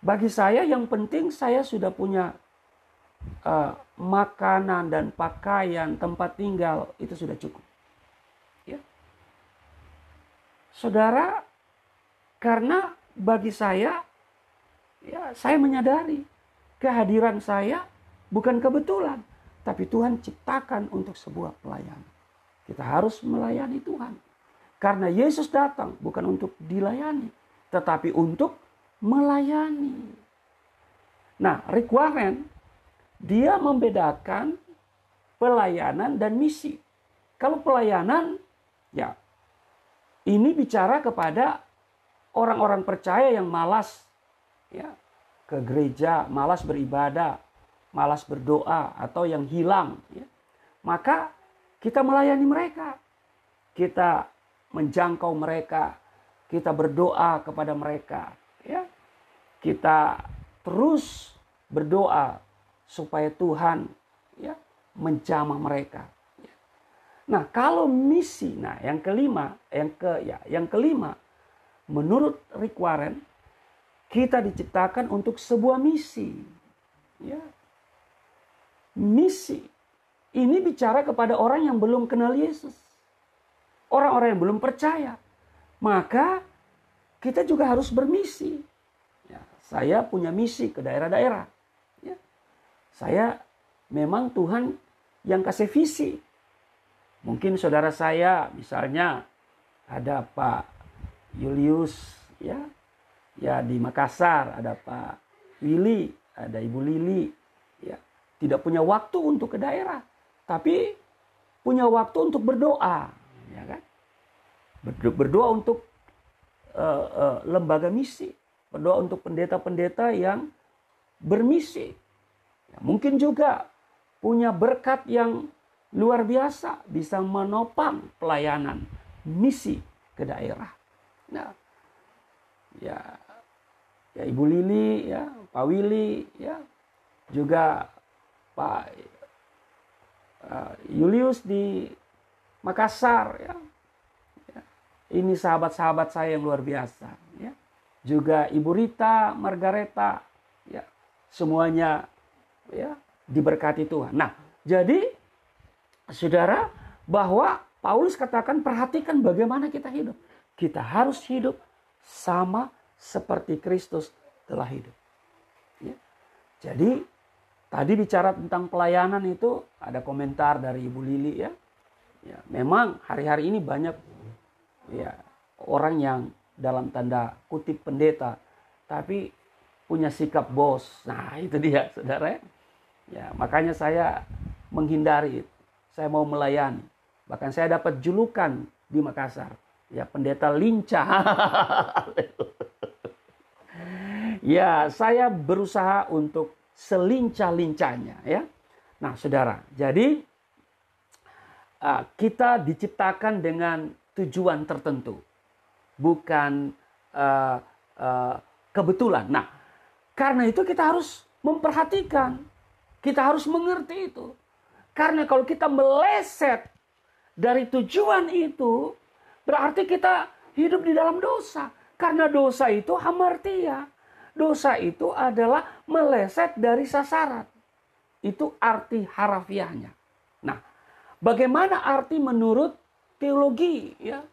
Bagi saya yang penting saya sudah punya makanan dan pakaian, tempat tinggal, itu sudah cukup. Ya. Saudara, karena bagi saya, ya saya menyadari kehadiran saya bukan kebetulan, tapi Tuhan ciptakan untuk sebuah pelayanan. Kita harus melayani Tuhan. Karena Yesus datang bukan untuk dilayani, tetapi untuk melayani. Nah, Rick Warren, dia membedakan pelayanan dan misi. Kalau pelayanan, ya ini bicara kepada orang-orang percaya yang malas ya ke gereja, malas beribadah, malas berdoa, atau yang hilang. Ya. Maka kita melayani mereka. Kita menjangkau mereka. Kita berdoa kepada mereka. Ya. Kita terus berdoa supaya Tuhan ya menjamah mereka. Ya. Nah, kalau misi, nah yang kelima, menurut Rick Warren, kita diciptakan untuk sebuah misi. Ya. Misi ini bicara kepada orang yang belum kenal Yesus. Orang-orang yang belum percaya. Maka kita juga harus bermisi. Ya, saya punya misi ke daerah-daerah. Ya. Saya memang Tuhan yang kasih visi. Mungkin saudara saya misalnya ada Pak Julius ya di Makassar, ada Pak Willy, ada Ibu Lili, ya tidak punya waktu untuk ke daerah, tapi punya waktu untuk berdoa, ya kan? Berdoa untuk lembaga misi, berdoa untuk pendeta-pendeta yang bermisi. Ya, mungkin juga punya berkat yang luar biasa, bisa menopang pelayanan misi ke daerah. Nah, ya Ibu Lili, ya Pak Willy, ya juga Pak Julius di Makassar, ya. Ini sahabat-sahabat saya yang luar biasa, ya. Juga Ibu Rita, Margareta, ya semuanya, ya diberkati Tuhan. Nah, jadi saudara, bahwa Paulus katakan perhatikan bagaimana kita hidup. Kita harus hidup sama seperti Kristus telah hidup. Ya. Jadi tadi bicara tentang pelayanan itu ada komentar dari Ibu Lili ya. Ya, memang hari-hari ini banyak ya orang yang dalam tanda kutip pendeta tapi punya sikap bos. Nah, itu dia saudara. Ya, makanya saya menghindari itu. Saya mau melayani. Bahkan saya dapat julukan di Makassar. Ya, pendeta lincah. Ya, saya berusaha untuk selincah-lincahnya ya. Nah, saudara, jadi kita diciptakan dengan tujuan tertentu, bukan kebetulan. Nah, karena itu kita harus memperhatikan, kita harus mengerti itu. Karena kalau kita meleset dari tujuan itu, berarti kita hidup di dalam dosa. Karena dosa itu hamartia. Dosa itu adalah meleset dari sasaran. Itu arti harafiahnya. Nah, bagaimana arti menurut teologi? Ya,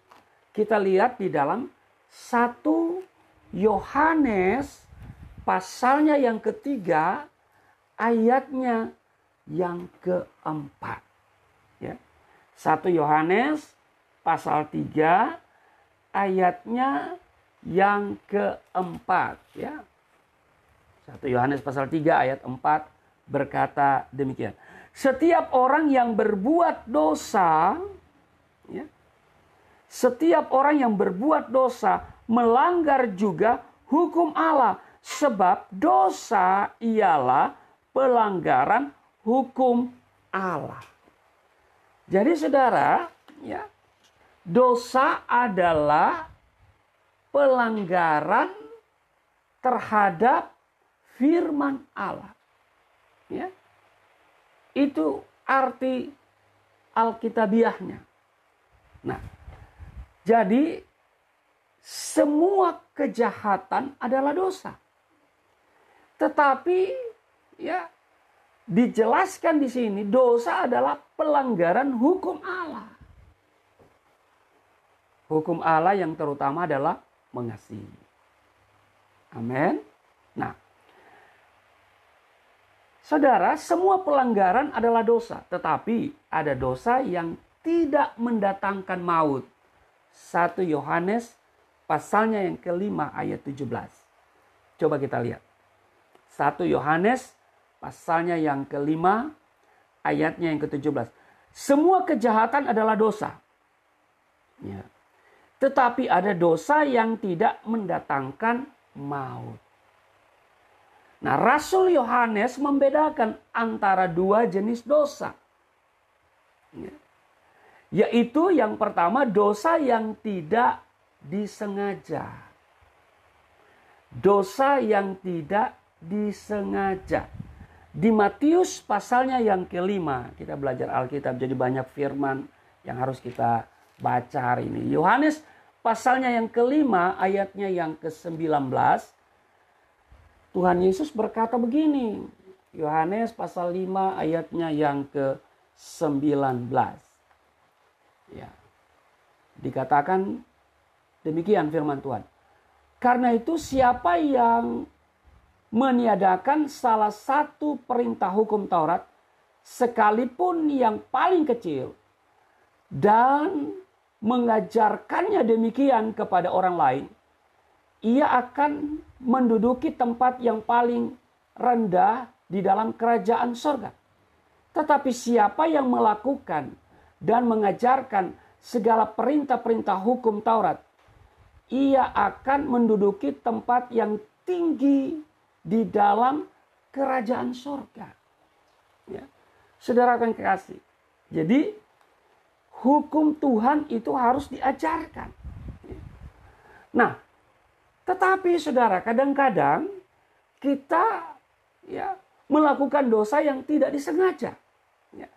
kita lihat di dalam 1 Yohanes pasalnya yang ketiga, ayatnya yang keempat. Ya. 1 Yohanes pasal 3 ayatnya yang keempat. Ya. 1 Yohanes pasal 3 ayat 4 berkata demikian. Setiap orang yang berbuat dosa, ya, setiap orang yang berbuat dosa melanggar juga hukum Allah. Sebab dosa ialah pelanggaran hukum Allah. Jadi saudara, ya, dosa adalah pelanggaran terhadap firman Allah. Ya. Itu arti alkitabiahnya. Nah, jadi semua kejahatan adalah dosa. Tetapi ya dijelaskan di sini dosa adalah pelanggaran hukum Allah. Hukum Allah yang terutama adalah mengasihi. Amin. Nah, saudara, semua pelanggaran adalah dosa. Tetapi ada dosa yang tidak mendatangkan maut. 1 Yohanes pasalnya yang kelima ayat 17. Coba kita lihat. 1 Yohanes pasalnya yang kelima ayatnya yang ke-17. Semua kejahatan adalah dosa. Ya. Tetapi ada dosa yang tidak mendatangkan maut. Nah, Rasul Yohanes membedakan antara dua jenis dosa. Ya. Yaitu yang pertama dosa yang tidak disengaja. Dosa yang tidak disengaja. Di Matius pasalnya yang kelima, kita belajar Alkitab jadi banyak firman yang harus kita baca hari ini. Yohanes pasalnya yang kelima ayatnya yang ke-19. Tuhan Yesus berkata begini. Yohanes pasal 5 ayatnya yang ke-19. Ya. Dikatakan demikian firman Tuhan. Karena itu siapa yang meniadakan salah satu perintah hukum Taurat, sekalipun yang paling kecil, dan mengajarkannya demikian kepada orang lain, ia akan menduduki tempat yang paling rendah di dalam kerajaan sorga. Tetapi siapa yang melakukan dan mengajarkan segala perintah-perintah hukum Taurat, ia akan menduduki tempat yang tinggi di dalam kerajaan sorga. Ya. Saudara akan kekasih. Jadi hukum Tuhan itu harus diajarkan. Nah, tetapi saudara, kadang-kadang kita ya melakukan dosa yang tidak disengaja. Ya.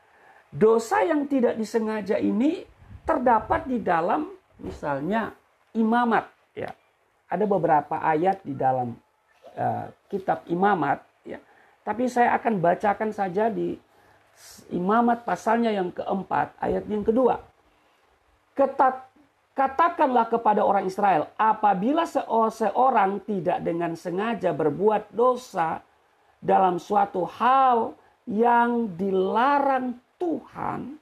Dosa yang tidak disengaja ini terdapat di dalam misalnya imamat. Ya. Ada beberapa ayat di dalam kitab imamat. Ya. Tapi saya akan bacakan saja di imamat pasalnya yang keempat ayat yang kedua. Katakanlah kepada orang Israel, apabila seorang tidak dengan sengaja berbuat dosa dalam suatu hal yang dilarang Tuhan,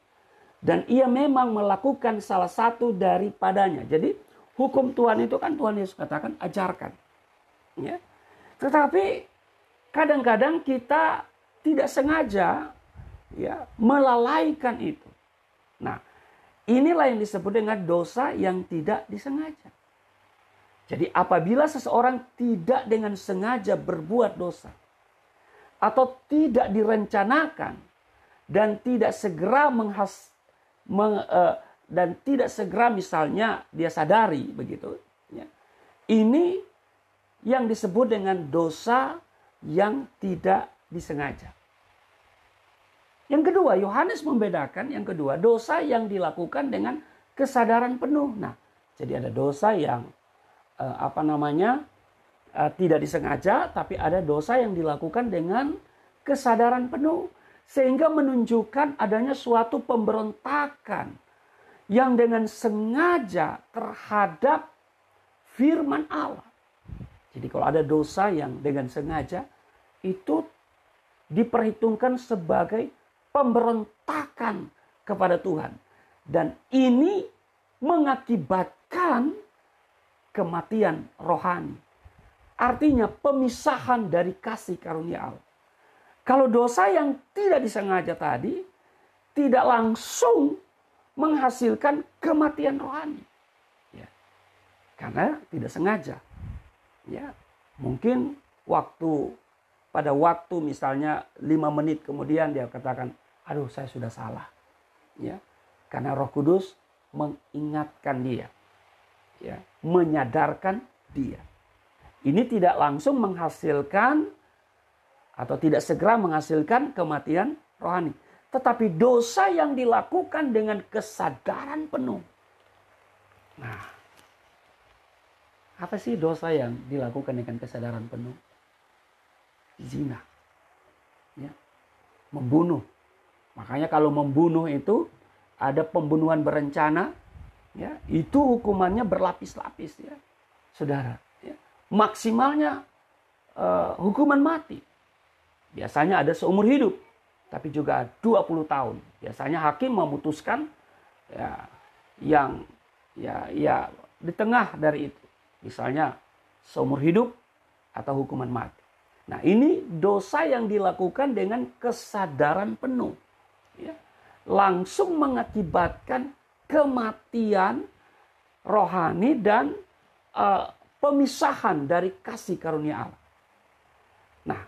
dan ia memang melakukan salah satu daripadanya. Jadi hukum Tuhan itu kan Tuhan Yesus katakan ajarkan. Ya. Tetapi kadang-kadang kita tidak sengaja ya melalaikan itu. Nah, inilah yang disebut dengan dosa yang tidak disengaja. Jadi apabila seseorang tidak dengan sengaja berbuat dosa, atau tidak direncanakan dan tidak segera dan tidak segera misalnya dia sadari begitu, ya. Ini yang disebut dengan dosa yang tidak disengaja. Yang kedua, Yohanes membedakan yang kedua, dosa yang dilakukan dengan kesadaran penuh. Nah, jadi ada dosa yang tidak disengaja, tapi ada dosa yang dilakukan dengan kesadaran penuh. Sehingga menunjukkan adanya suatu pemberontakan yang dengan sengaja terhadap firman Allah. Jadi kalau ada dosa yang dengan sengaja, itu diperhitungkan sebagai pemberontakan kepada Tuhan. Dan ini mengakibatkan kematian rohani. Artinya pemisahan dari kasih karunia Allah. Kalau dosa yang tidak disengaja tadi, tidak langsung menghasilkan kematian rohani. Ya. Karena tidak sengaja. Ya, mungkin pada waktu misalnya 5 menit kemudian dia katakan, aduh saya sudah salah. Ya, karena Roh Kudus mengingatkan dia. Ya, menyadarkan dia. Ini tidak langsung menghasilkan atau tidak segera menghasilkan kematian rohani. Tetapi dosa yang dilakukan dengan kesadaran penuh. Nah, apa sih dosa yang dilakukan dengan kesadaran penuh? zina. Ya. Membunuh. Makanya kalau membunuh itu ada pembunuhan berencana, ya, itu hukumannya berlapis-lapis, ya, saudara. Ya. Maksimalnya hukuman mati. Biasanya ada seumur hidup, tapi juga 20 tahun. Biasanya hakim memutuskan ya, yang ya di tengah dari itu. Misalnya seumur hidup atau hukuman mati. Nah, ini dosa yang dilakukan dengan kesadaran penuh. Ya. Langsung mengakibatkan kematian rohani dan pemisahan dari kasih karunia Allah. Nah,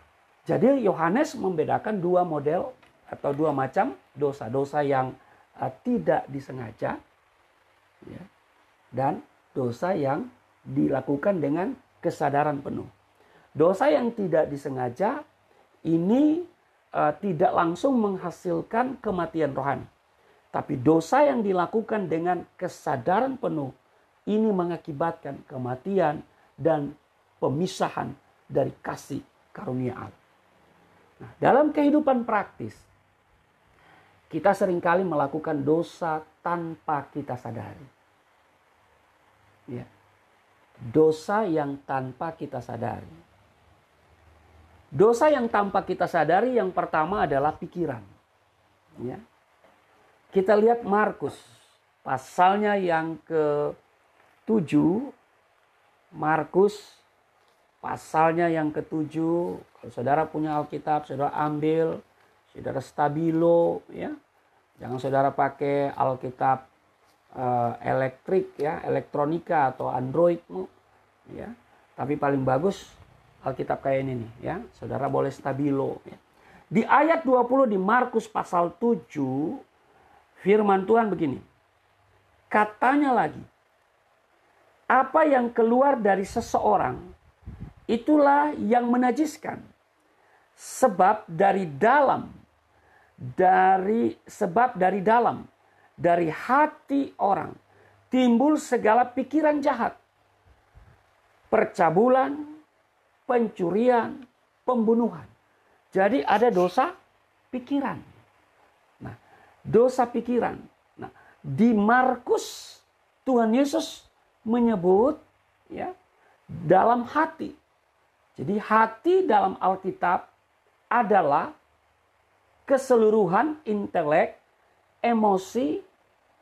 jadi Yohanes membedakan dua model atau dua macam dosa. Dosa yang tidak disengaja, ya, dan dosa yang dilakukan dengan kesadaran penuh. Dosa yang tidak disengaja ini tidak langsung menghasilkan kematian rohani. Tapi dosa yang dilakukan dengan kesadaran penuh ini mengakibatkan kematian dan pemisahan dari kasih karunia Allah. Nah, dalam kehidupan praktis, kita seringkali melakukan dosa tanpa kita sadari. Ya. Dosa yang tanpa kita sadari. Dosa yang tanpa kita sadari yang pertama adalah pikiran. Ya. Kita lihat Markus pasalnya yang ke-7. Markus pasalnya yang ke-7. Kalau saudara punya Alkitab, saudara ambil, saudara stabilo, ya. Jangan saudara pakai Alkitab elektrik, ya, elektronika atau Androidmu, ya. Tapi paling bagus Alkitab kayak ini nih, ya. Saudara boleh stabilo, ya. Di ayat 20 di Markus pasal 7, firman Tuhan begini. Katanya lagi, apa yang keluar dari seseorang, itulah yang menajiskan. Sebab dari dalam, dari hati orang, timbul segala pikiran jahat. Percabulan, pencurian, pembunuhan. Jadi ada dosa pikiran. Nah, dosa pikiran. Nah, di Markus Tuhan Yesus menyebut, ya, dalam hati. Jadi hati dalam Alkitab adalah keseluruhan intelek, emosi,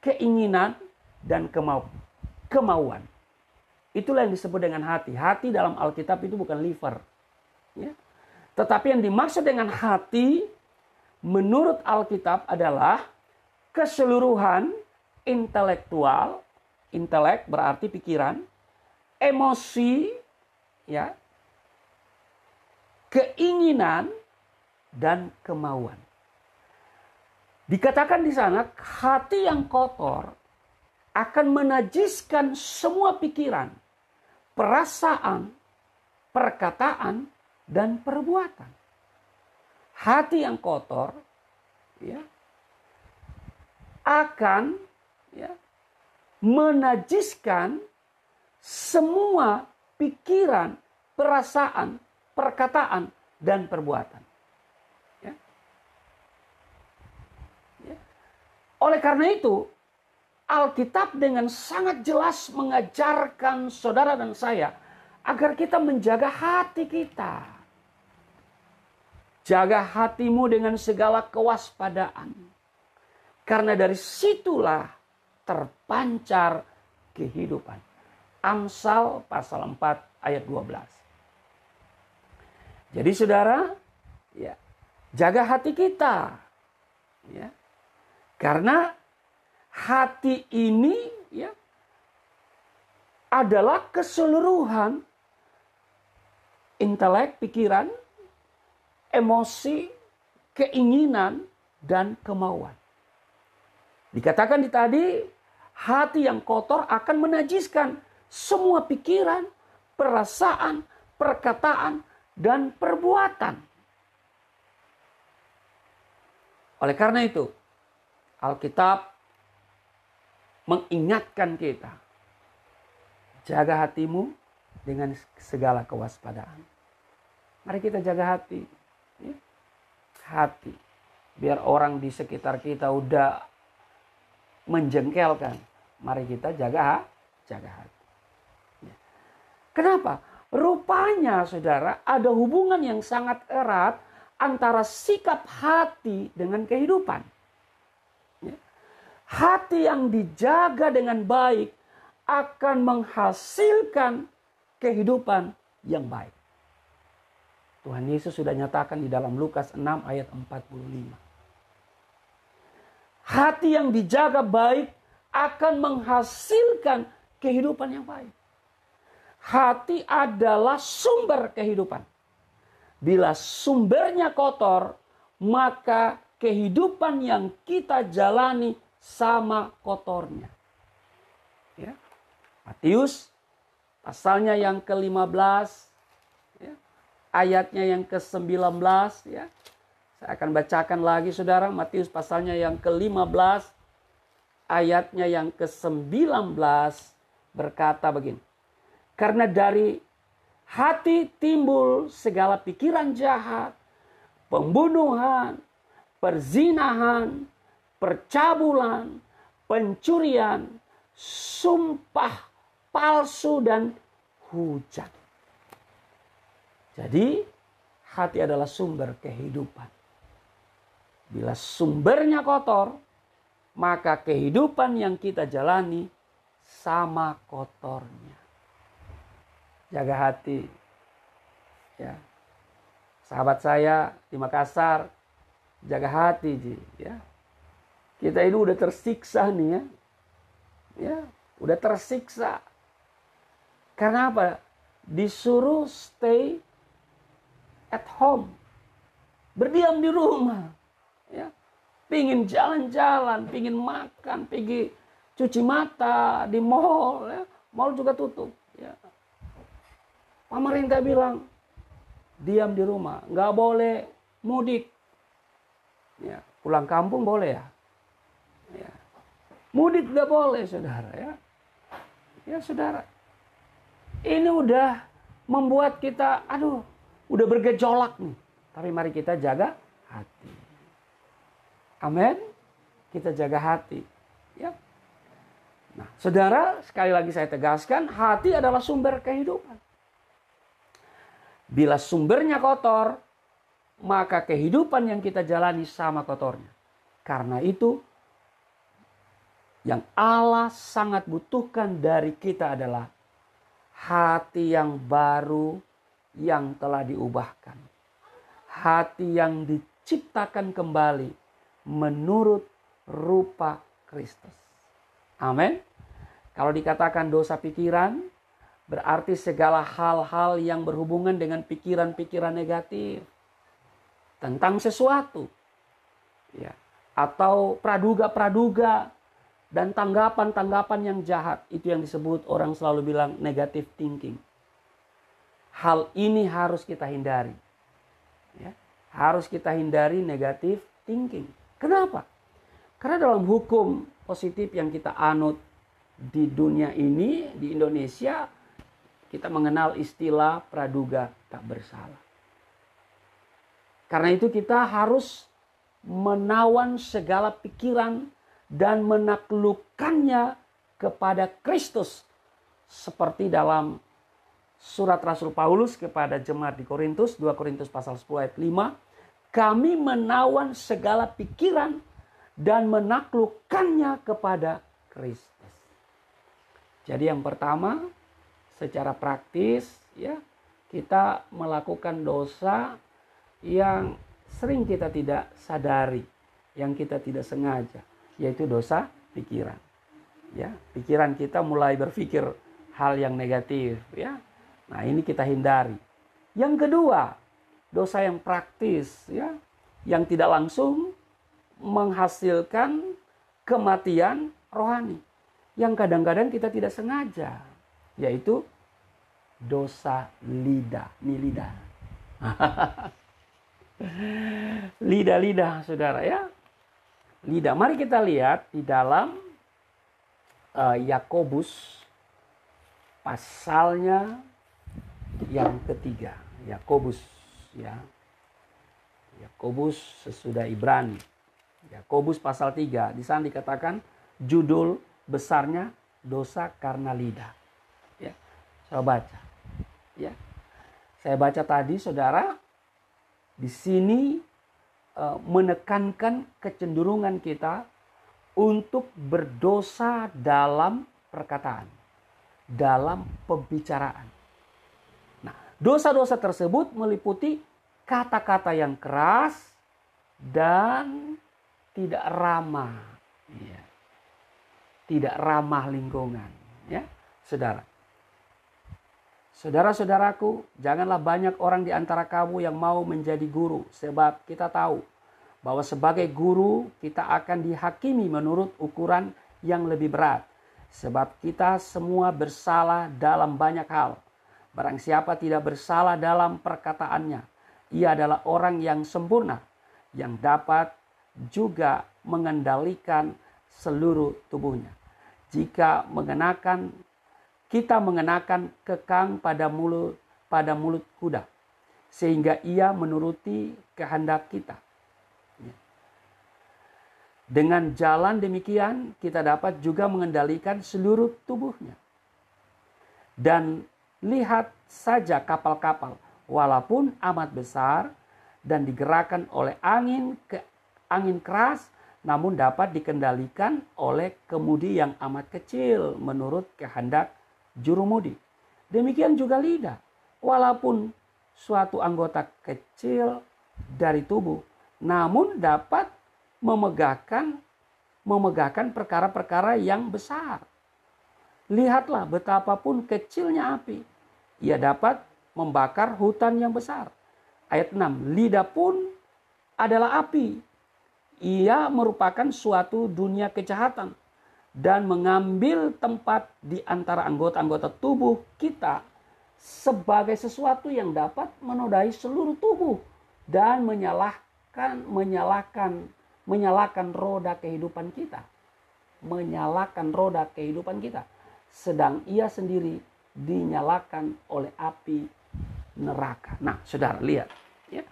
keinginan, dan kemauan. Itulah yang disebut dengan hati. Hati dalam Alkitab itu bukan liver. Ya. Tetapi yang dimaksud dengan hati menurut Alkitab adalah keseluruhan intelektual. Intelek berarti pikiran. Emosi, ya, keinginan, dan kemauan. Dikatakan di sana hati yang kotor akan menajiskan semua pikiran, perasaan, perkataan, dan perbuatan. Hati yang kotor, ya, akan, ya, menajiskan semua pikiran, perasaan, perkataan, dan perbuatan. Ya. Ya. Oleh karena itu, Alkitab dengan sangat jelas mengajarkan saudara dan saya agar kita menjaga hati kita. Jaga hatimu dengan segala kewaspadaan. Karena dari situlah terpancar kehidupan. Amsal pasal 4 ayat 12. Jadi saudara, ya, jaga hati kita. Ya. Karena hati ini, ya, adalah keseluruhan intelek, pikiran, emosi, keinginan, dan kemauan. Dikatakan tadi, hati yang kotor akan menajiskan semua pikiran, perasaan, perkataan, dan perbuatan. Oleh karena itu, Alkitab mengingatkan kita, jaga hatimu dengan segala kewaspadaan. Mari kita jaga hati. Ya. Hati. Biar orang di sekitar kita udah menjengkelkan. Mari kita jaga hati. Ya. Kenapa? Rupanya saudara ada hubungan yang sangat erat antara sikap hati dengan kehidupan. Ya. Hati yang dijaga dengan baik akan menghasilkan kehidupan yang baik. Tuhan Yesus sudah nyatakan di dalam Lukas 6 ayat 45. Hati yang dijaga baik akan menghasilkan kehidupan yang baik. Hati adalah sumber kehidupan. Bila sumbernya kotor, maka kehidupan yang kita jalani sama kotornya. Ya. Matius pasalnya yang ke-15, ya, ayatnya yang ke-19. Ya. Saya akan bacakan lagi saudara, Matius pasalnya yang ke-15, ayatnya yang ke-19 berkata begini. Karena dari hati timbul segala pikiran jahat, pembunuhan, perzinahan, percabulan, pencurian, sumpah palsu, dan hujat. Jadi hati adalah sumber kehidupan. Bila sumbernya kotor, maka kehidupan yang kita jalani sama kotornya. Jaga hati. Ya. Sahabat saya di Makassar, jaga hati, Ji. Ya. Kita ini udah tersiksa nih ya. Ya, udah tersiksa. Karena apa? Disuruh stay at home. Berdiam di rumah. Ya. Pingin jalan-jalan, pingin makan, pergi cuci mata di mall. Ya. Mall juga tutup. Ya. Pemerintah bilang, diam di rumah. Nggak boleh mudik. Ya. Pulang kampung boleh ya. Ya. Mudik nggak boleh saudara ya. Ya saudara. Ini udah membuat kita, udah bergejolak nih. Tapi mari kita jaga hati. Amin. Kita jaga hati. Ya. Nah, saudara, sekali lagi saya tegaskan, hati adalah sumber kehidupan. Bila sumbernya kotor, maka kehidupan yang kita jalani sama kotornya. Karena itu, yang Allah sangat butuhkan dari kita adalah hati yang baru yang telah diubahkan. Hati yang diciptakan kembali menurut rupa Kristus. Amin. Kalau dikatakan dosa pikiran, berarti segala hal-hal yang berhubungan dengan pikiran-pikiran negatif tentang sesuatu. Ya. Atau praduga-praduga dan tanggapan-tanggapan yang jahat. Itu yang disebut orang selalu bilang negative thinking. Hal ini harus kita hindari. Ya. Harus kita hindari negative thinking. Kenapa? Karena dalam hukum positif yang kita anut di dunia ini, di Indonesia, kita mengenal istilah praduga tak bersalah. Karena itu kita harus menawan segala pikiran dan menaklukkannya kepada Kristus. Seperti dalam surat Rasul Paulus kepada jemaat di Korintus, 2 Korintus pasal 10 ayat 5. Kami menawan segala pikiran dan menaklukkannya kepada Kristus. Jadi yang pertama, secara praktis ya, kita melakukan dosa yang sering kita tidak sadari, yang kita tidak sengaja, yaitu dosa pikiran. Ya, pikiran kita mulai berpikir hal yang negatif ya. Nah, ini kita hindari. Yang kedua, dosa yang praktis ya, yang tidak langsung menghasilkan kematian rohani, yang kadang-kadang kita tidak sengaja, yaitu dosa lidah. Ini lidah. Lidah-lidah saudara ya. Lidah. Mari kita lihat di dalam Yakobus pasalnya yang ketiga. Yakobus ya. Yakobus sesudah Ibrani. Yakobus pasal 3, di sana dikatakan judul besarnya dosa karena lidah. Ya, saya baca. Ya, saya baca tadi, saudara, di sini menekankan kecenderungan kita untuk berdosa dalam perkataan, dalam pembicaraan. Nah, dosa-dosa tersebut meliputi kata-kata yang keras dan tidak ramah, ya. Tidak ramah lingkungan, ya, saudara. Saudara-saudaraku, janganlah banyak orang di antara kamu yang mau menjadi guru, sebab kita tahu bahwa sebagai guru kita akan dihakimi menurut ukuran yang lebih berat. Sebab kita semua bersalah dalam banyak hal. Barang siapa tidak bersalah dalam perkataannya, ia adalah orang yang sempurna, yang dapat juga mengendalikan seluruh tubuhnya. Jika kita mengenakan kekang pada mulut kuda, sehingga ia menuruti kehendak kita. Dengan jalan demikian kita dapat juga mengendalikan seluruh tubuhnya. Dan lihat saja kapal-kapal, walaupun amat besar dan digerakkan oleh angin keras, namun dapat dikendalikan oleh kemudi yang amat kecil menurut kehendak jurumudi. Demikian juga lidah, walaupun suatu anggota kecil dari tubuh, namun dapat memegahkan perkara-perkara yang besar. Lihatlah betapapun kecilnya api, ia dapat membakar hutan yang besar. Ayat 6, lidah pun adalah api. Ia merupakan suatu dunia kejahatan dan mengambil tempat di antara anggota-anggota tubuh kita sebagai sesuatu yang dapat menodai seluruh tubuh dan menyalakan roda kehidupan kita. Menyalakan roda kehidupan kita. Sedang ia sendiri dinyalakan oleh api neraka. Nah, saudara lihat, ya.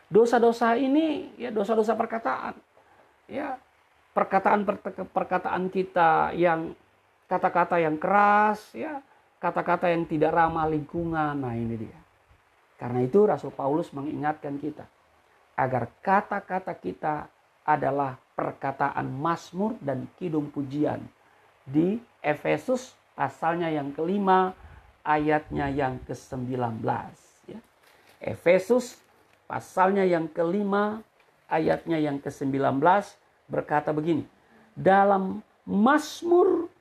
Dosa-dosa ini, ya, dosa-dosa perkataan. Ya, perkataan kita yang kata-kata yang keras, ya, kata-kata yang tidak ramah lingkungan. Nah, ini dia. Karena itu Rasul Paulus mengingatkan kita agar kata-kata kita adalah perkataan mazmur dan kidung pujian. Di Efesus pasalnya yang kelima, ayatnya yang ke-19. Ya. Efesus pasalnya yang kelima, ayatnya yang ke-19 berkata begini. Dalam mazmur,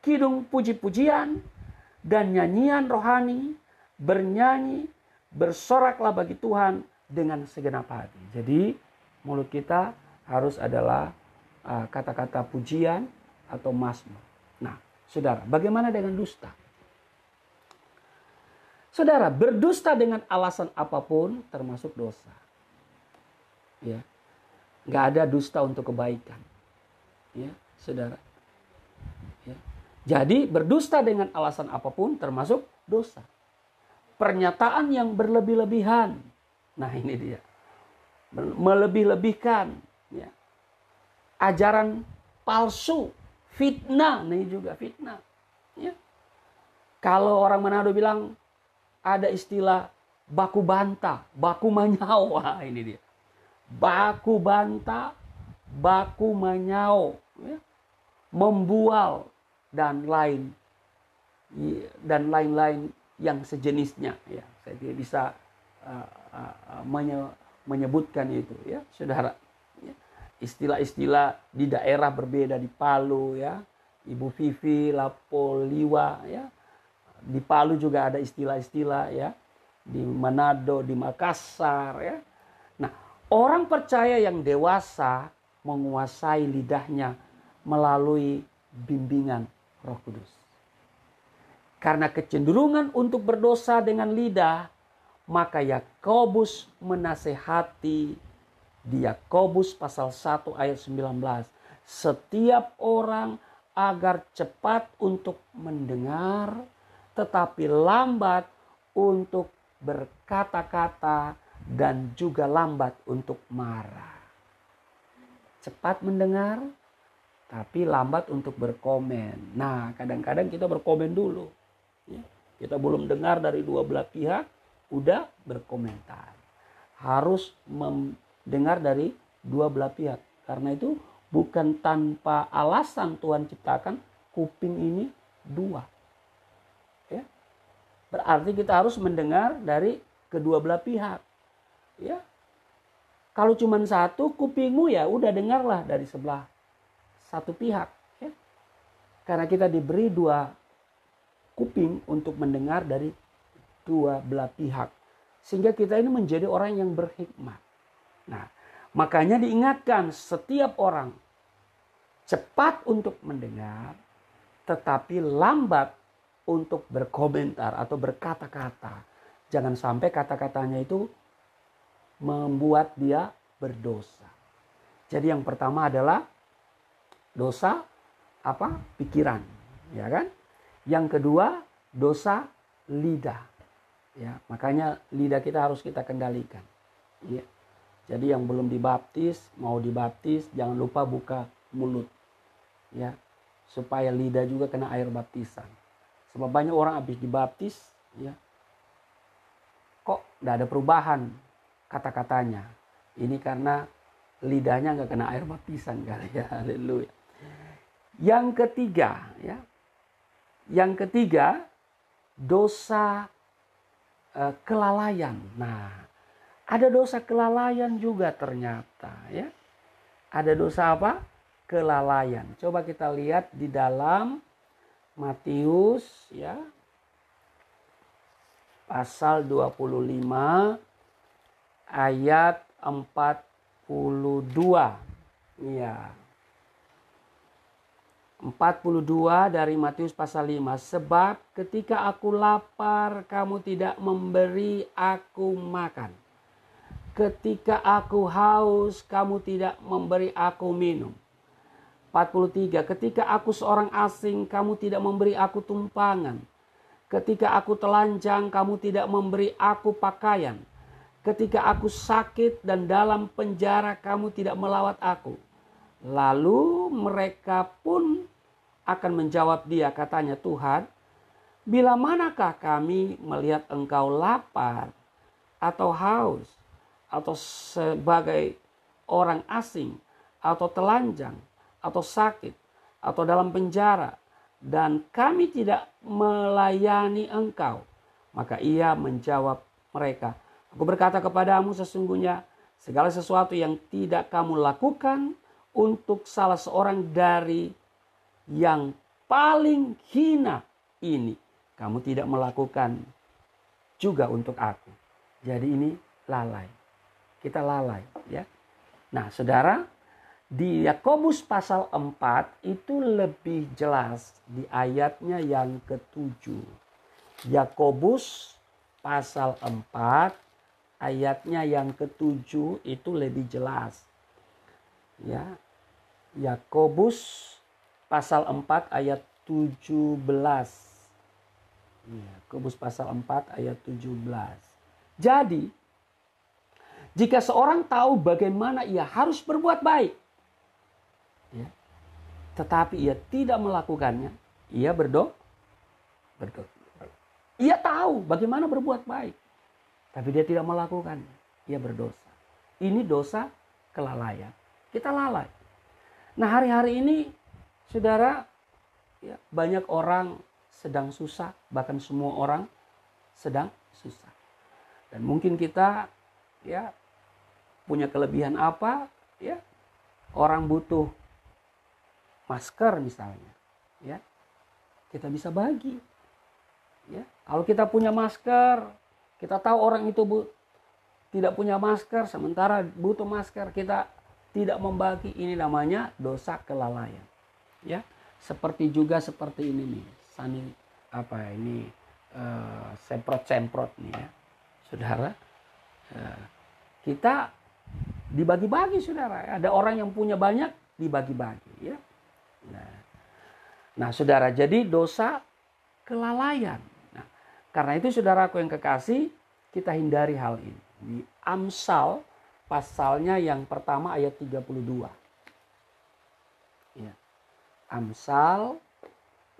kidung puji-pujian, dan nyanyian rohani, bernyanyi, bersoraklah bagi Tuhan dengan segenap hati. Jadi mulut kita harus adalah kata-kata pujian atau mazmur. Nah, saudara, bagaimana dengan dusta? Saudara, berdusta dengan alasan apapun termasuk dosa. Ya, nggak ada dusta untuk kebaikan. Ya, saudara. Ya. Jadi berdusta dengan alasan apapun termasuk dosa. Pernyataan yang berlebih-lebihan. Nah, ini dia. Melebih-lebihkan. Ya. Ajaran palsu. Fitnah. Ini juga fitnah. Ya. Kalau orang Manado bilang ada istilah baku bantah, baku manyau. Wah, ini dia. Baku bantah, baku manyau. Ya. Membual. Dan lain-lain yang sejenisnya, ya, saya tidak bisa menyebutkan itu, ya, saudara. Ya. Istilah-istilah di daerah berbeda, di Palu, ya, Ibu Vivi, Lapoliwa, ya, di Palu juga ada istilah-istilah, ya, di Manado, di Makassar, ya. Nah, orang percaya yang dewasa menguasai lidahnya melalui bimbingan Roh Kudus. Karena kecenderungan untuk berdosa dengan lidah, maka Yakobus menasehati di Yakobus pasal 1 ayat 19. Setiap orang agar cepat untuk mendengar, tetapi lambat untuk berkata-kata dan juga lambat untuk marah. Cepat mendengar, tapi lambat untuk berkomen. Nah, kadang-kadang kita berkomen dulu. Ya, kita belum dengar dari dua belah pihak, udah berkomentar. Harus mendengar dari dua belah pihak. Karena itu bukan tanpa alasan Tuhan ciptakan kuping ini dua. Ya. Berarti kita harus mendengar dari kedua belah pihak. Ya. Kalau cuma satu kupingmu ya udah dengarlah dari sebelah satu pihak. Ya. Karena kita diberi dua kuping untuk mendengar dari dua belah pihak. Sehingga kita ini menjadi orang yang berhikmat. Nah, makanya diingatkan setiap orang cepat untuk mendengar tetapi lambat untuk berkomentar atau berkata-kata. Jangan sampai kata-katanya itu membuat dia berdosa. Jadi yang pertama adalah dosa apa? Pikiran, ya kan? Yang kedua dosa lidah. Ya, makanya lidah kita harus kita kendalikan. Ya. Jadi yang belum dibaptis, mau dibaptis, jangan lupa buka mulut. Ya, supaya lidah juga kena air baptisan. Sebab banyak orang habis dibaptis, ya, kok tidak ada perubahan kata-katanya. Ini karena lidahnya nggak kena air baptisan kali ya. Haleluya. Yang ketiga, ya, yang ketiga dosa kelalaian. Nah, ada dosa kelalaian juga ternyata, ya. Ada dosa apa? Kelalaian. Coba kita lihat di dalam Matius, ya. Pasal 25 ayat 42. Ya. 42 dari Matius pasal 5. Sebab ketika aku lapar, kamu tidak memberi aku makan. Ketika aku haus, kamu tidak memberi aku minum. 43. Ketika aku seorang asing, kamu tidak memberi aku tumpangan. Ketika aku telanjang, kamu tidak memberi aku pakaian. Ketika aku sakit dan dalam penjara, kamu tidak melawat aku. Lalu mereka pun akan menjawab dia, katanya, Tuhan, bila manakah kami melihat engkau lapar atau haus atau sebagai orang asing atau telanjang atau sakit atau dalam penjara dan kami tidak melayani engkau? Maka ia menjawab mereka, aku berkata kepadamu, sesungguhnya segala sesuatu yang tidak kamu lakukan untuk salah seorang dari yang paling hina ini, kamu tidak melakukan juga untuk aku. Jadi ini lalai. Kita lalai, ya. Nah, saudara, di Yakobus pasal 4 itu lebih jelas di ayatnya yang ke-7. Yakobus pasal 4 ayatnya yang ke-7 itu lebih jelas. Ya. Yakobus pasal 4 ayat 17. Yakobus pasal 4 ayat 17. Jadi, jika seorang tahu bagaimana ia harus berbuat baik, ya, tetapi ia tidak melakukannya, ia berdosa. Ia tahu bagaimana berbuat baik, tapi dia tidak melakukannya, ia berdosa. Ini dosa kelalaian. Kita lalai. Nah, hari-hari ini, saudara, ya, banyak orang sedang susah, bahkan semua orang sedang susah. Dan mungkin kita, ya, punya kelebihan apa, ya, orang butuh masker misalnya, ya, kita bisa bagi, ya. Kalau kita punya masker, kita tahu orang itu tidak punya masker, sementara butuh masker, kita tidak membagi, ini namanya dosa kelalaian. Ya, seperti ini nih, semprot-semprot nih, ya, saudara. Kita dibagi-bagi, saudara. Ada orang yang punya banyak, dibagi-bagi, ya. Nah, saudara, jadi dosa kelalaian. Nah, karena itu, saudaraku yang kekasih, kita hindari hal ini. Di Amsal pasalnya yang pertama ayat 32. Ya. Amsal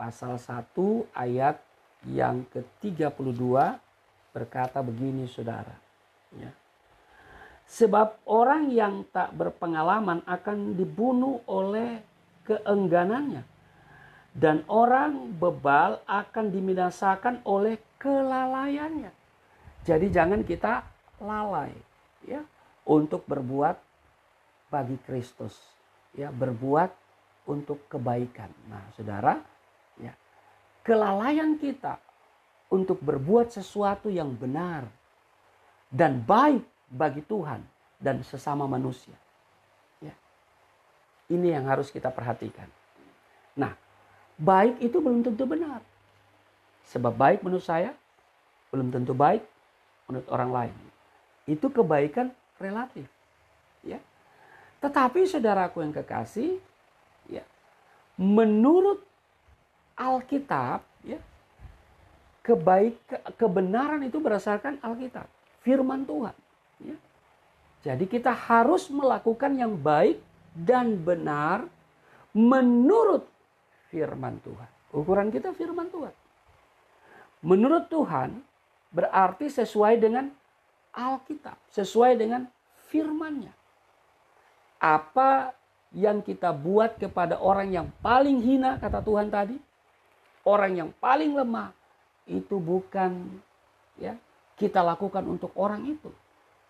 pasal 1 ayat yang ke-32 berkata begini saudara. Ya. Sebab orang yang tak berpengalaman akan dibunuh oleh keengganannya. Dan orang bebal akan dibinasakan oleh kelalaiannya. Jadi jangan kita lalai ya untuk berbuat bagi Kristus. Ya, berbuat untuk kebaikan. Nah, saudara, ya, kelalaian kita untuk berbuat sesuatu yang benar dan baik bagi Tuhan dan sesama manusia. Ya. Ini yang harus kita perhatikan. Nah, baik itu belum tentu benar. Sebab baik menurut saya belum tentu baik menurut orang lain. Itu kebaikan relatif. Ya. Tetapi saudaraku yang kekasih, ya, menurut Alkitab, ya, kebenaran itu berdasarkan Alkitab, firman Tuhan. Ya. Jadi kita harus melakukan yang baik dan benar menurut firman Tuhan. Ukuran kita firman Tuhan. Menurut Tuhan berarti sesuai dengan Alkitab, sesuai dengan firman-Nya. Apa yang kita buat kepada orang yang paling hina, kata Tuhan tadi, orang yang paling lemah, itu bukan ya kita lakukan untuk orang itu,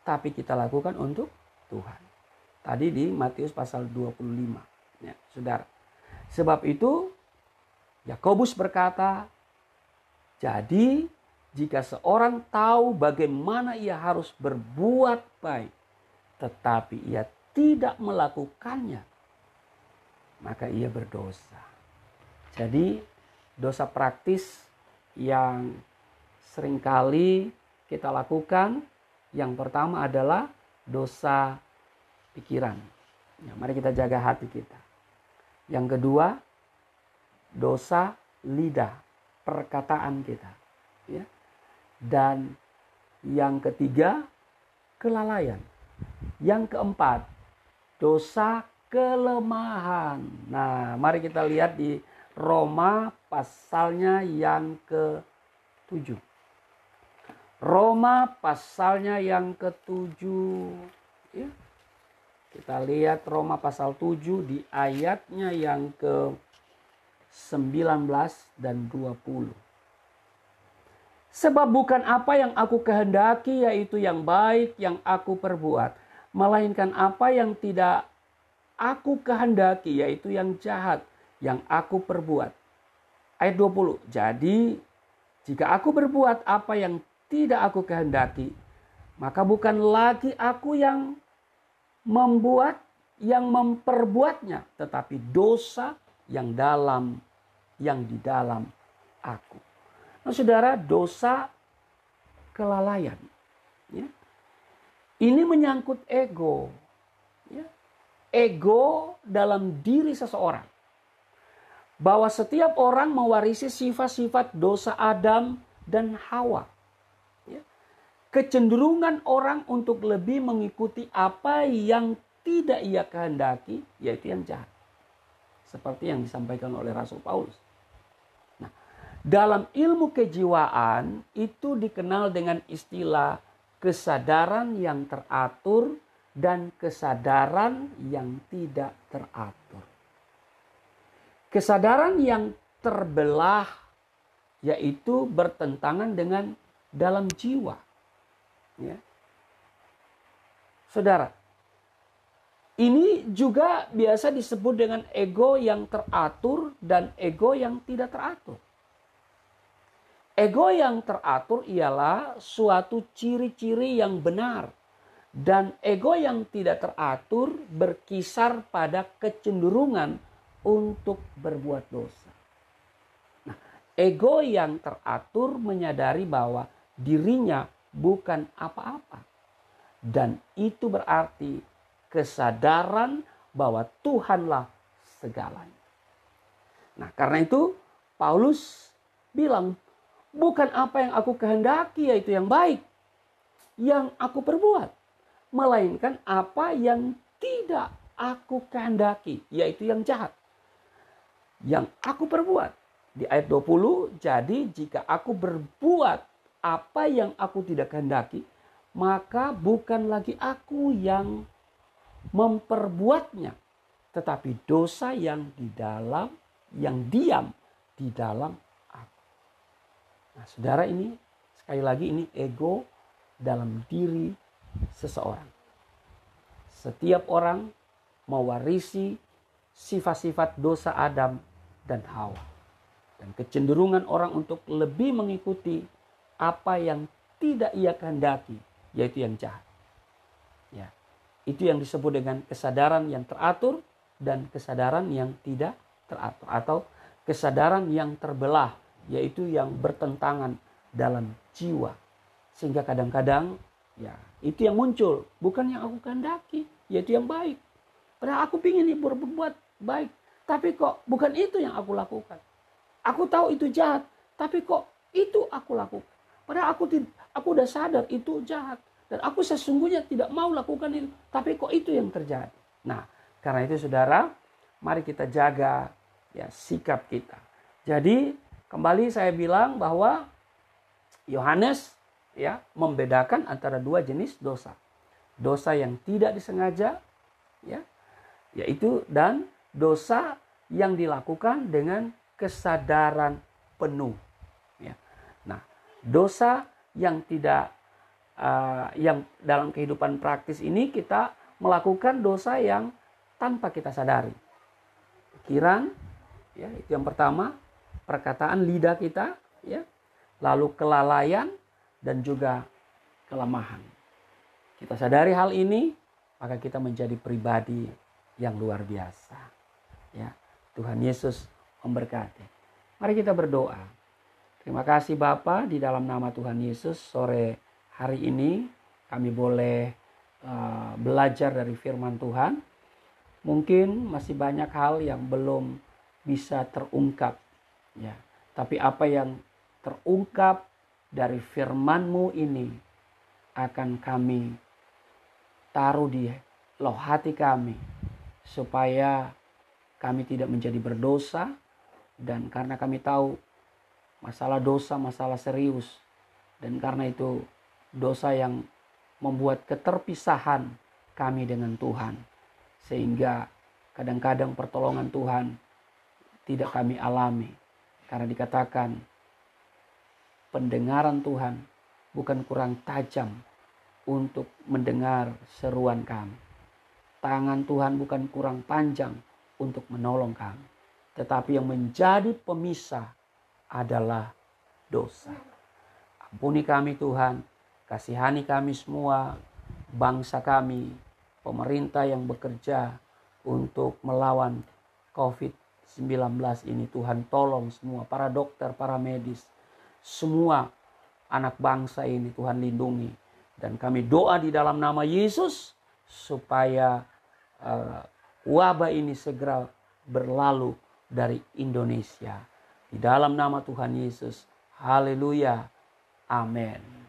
tapi kita lakukan untuk Tuhan. Tadi di Matius pasal 25. Ya, saudara. Sebab itu Yakobus berkata, jadi jika seorang tahu bagaimana ia harus berbuat baik, tetapi ia tidak melakukannya, maka ia berdosa. Jadi dosa praktis yang seringkali kita lakukan, yang pertama adalah dosa pikiran. Ya, mari kita jaga hati kita. Yang kedua, dosa lidah, perkataan kita. Ya. Dan yang ketiga, kelalaian. Yang keempat, dosa kelemahan. Nah, mari kita lihat di Roma pasalnya yang ke-7. Roma pasalnya yang ke-7. Ya. Kita lihat Roma pasal 7 di ayatnya yang ke-19 dan 20. Sebab bukan apa yang aku kehendaki yaitu yang baik yang aku perbuat, melainkan apa yang tidak aku kehendaki yaitu yang jahat yang aku perbuat. Ayat 20. Jadi jika aku berbuat apa yang tidak aku kehendaki, maka bukan lagi aku yang memperbuatnya, tetapi dosa yang di dalam aku. Nah, saudara, dosa kelalaian. Ya. Ini menyangkut ego. Ya. Ego dalam diri seseorang. Bahwa setiap orang mewarisi sifat-sifat dosa Adam dan Hawa. Ya. Kecenderungan orang untuk lebih mengikuti apa yang tidak ia kehendaki, yaitu yang jahat. Seperti yang disampaikan oleh Rasul Paulus. Dalam ilmu kejiwaan itu dikenal dengan istilah kesadaran yang teratur dan kesadaran yang tidak teratur. Kesadaran yang terbelah yaitu bertentangan dengan dalam jiwa. Ya. Saudara, ini juga biasa disebut dengan ego yang teratur dan ego yang tidak teratur. Ego yang teratur ialah suatu ciri-ciri yang benar. Dan ego yang tidak teratur berkisar pada kecenderungan untuk berbuat dosa. Nah, ego yang teratur menyadari bahwa dirinya bukan apa-apa. Dan itu berarti kesadaran bahwa Tuhanlah segalanya. Nah, karena itu Paulus bilang, bukan apa yang aku kehendaki yaitu yang baik. yang aku perbuat, melainkan apa yang tidak aku kehendaki, yaitu yang jahat. Yang aku perbuat. Di ayat 20, jadi jika aku berbuat apa yang aku tidak kehendaki, maka bukan lagi aku yang memperbuatnya, tetapi dosa yang diam di dalam aku. Nah, saudara, ini sekali lagi ini ego dalam diri seseorang. Setiap orang mewarisi sifat-sifat dosa Adam dan Hawa. Dan kecenderungan orang untuk lebih mengikuti apa yang tidak ia kehendaki, yaitu yang jahat. Ya, itu yang disebut dengan kesadaran yang teratur dan kesadaran yang tidak teratur, atau kesadaran yang terbelah, yaitu yang bertentangan dalam jiwa. Sehingga kadang-kadang ya itu yang muncul, bukan yang aku kehendaki, yaitu yang baik. Padahal aku ingin berbuat baik, tapi kok bukan itu yang aku lakukan. Aku tahu itu jahat, tapi kok itu aku lakukan. Padahal aku udah sadar itu jahat. Dan aku sesungguhnya tidak mau lakukan itu. Tapi kok itu yang terjadi. Nah, karena itu saudara, mari kita jaga ya sikap kita. Jadi kembali saya bilang bahwa Yohanes ya membedakan antara dua jenis dosa. Dosa yang tidak disengaja, ya, yaitu, dan dosa yang dilakukan dengan kesadaran penuh. Ya. Nah, dosa yang tidak yang dalam kehidupan praktis ini kita melakukan dosa yang tanpa kita sadari. Pikiran, ya, itu yang pertama, perkataan lidah kita, ya, lalu kelalaian dan juga kelemahan. Kita sadari hal ini, maka kita menjadi pribadi yang luar biasa. Ya, Tuhan Yesus memberkati. Mari kita berdoa. Terima kasih Bapa, di dalam nama Tuhan Yesus, sore hari ini kami boleh belajar dari firman Tuhan. Mungkin masih banyak hal yang belum bisa terungkap, ya. Tapi apa yang terungkap dari firman-Mu ini akan kami taruh di loh hati kami, supaya kami tidak menjadi berdosa. Dan karena kami tahu masalah dosa, masalah serius, dan karena itu dosa yang membuat keterpisahan kami dengan Tuhan, sehingga kadang-kadang pertolongan Tuhan tidak kami alami. Karena dikatakan pendengaran Tuhan bukan kurang tajam untuk mendengar seruan kami. Tangan Tuhan bukan kurang panjang untuk menolong kami. Tetapi yang menjadi pemisah adalah dosa. Ampuni kami Tuhan, kasihani kami semua, bangsa kami, pemerintah yang bekerja untuk melawan COVID-19 ini. Tuhan tolong semua, para dokter, para medis, semua anak bangsa ini Tuhan lindungi. Dan kami doa di dalam nama Yesus supaya wabah ini segera berlalu dari Indonesia. Di dalam nama Tuhan Yesus. Haleluya. Amin.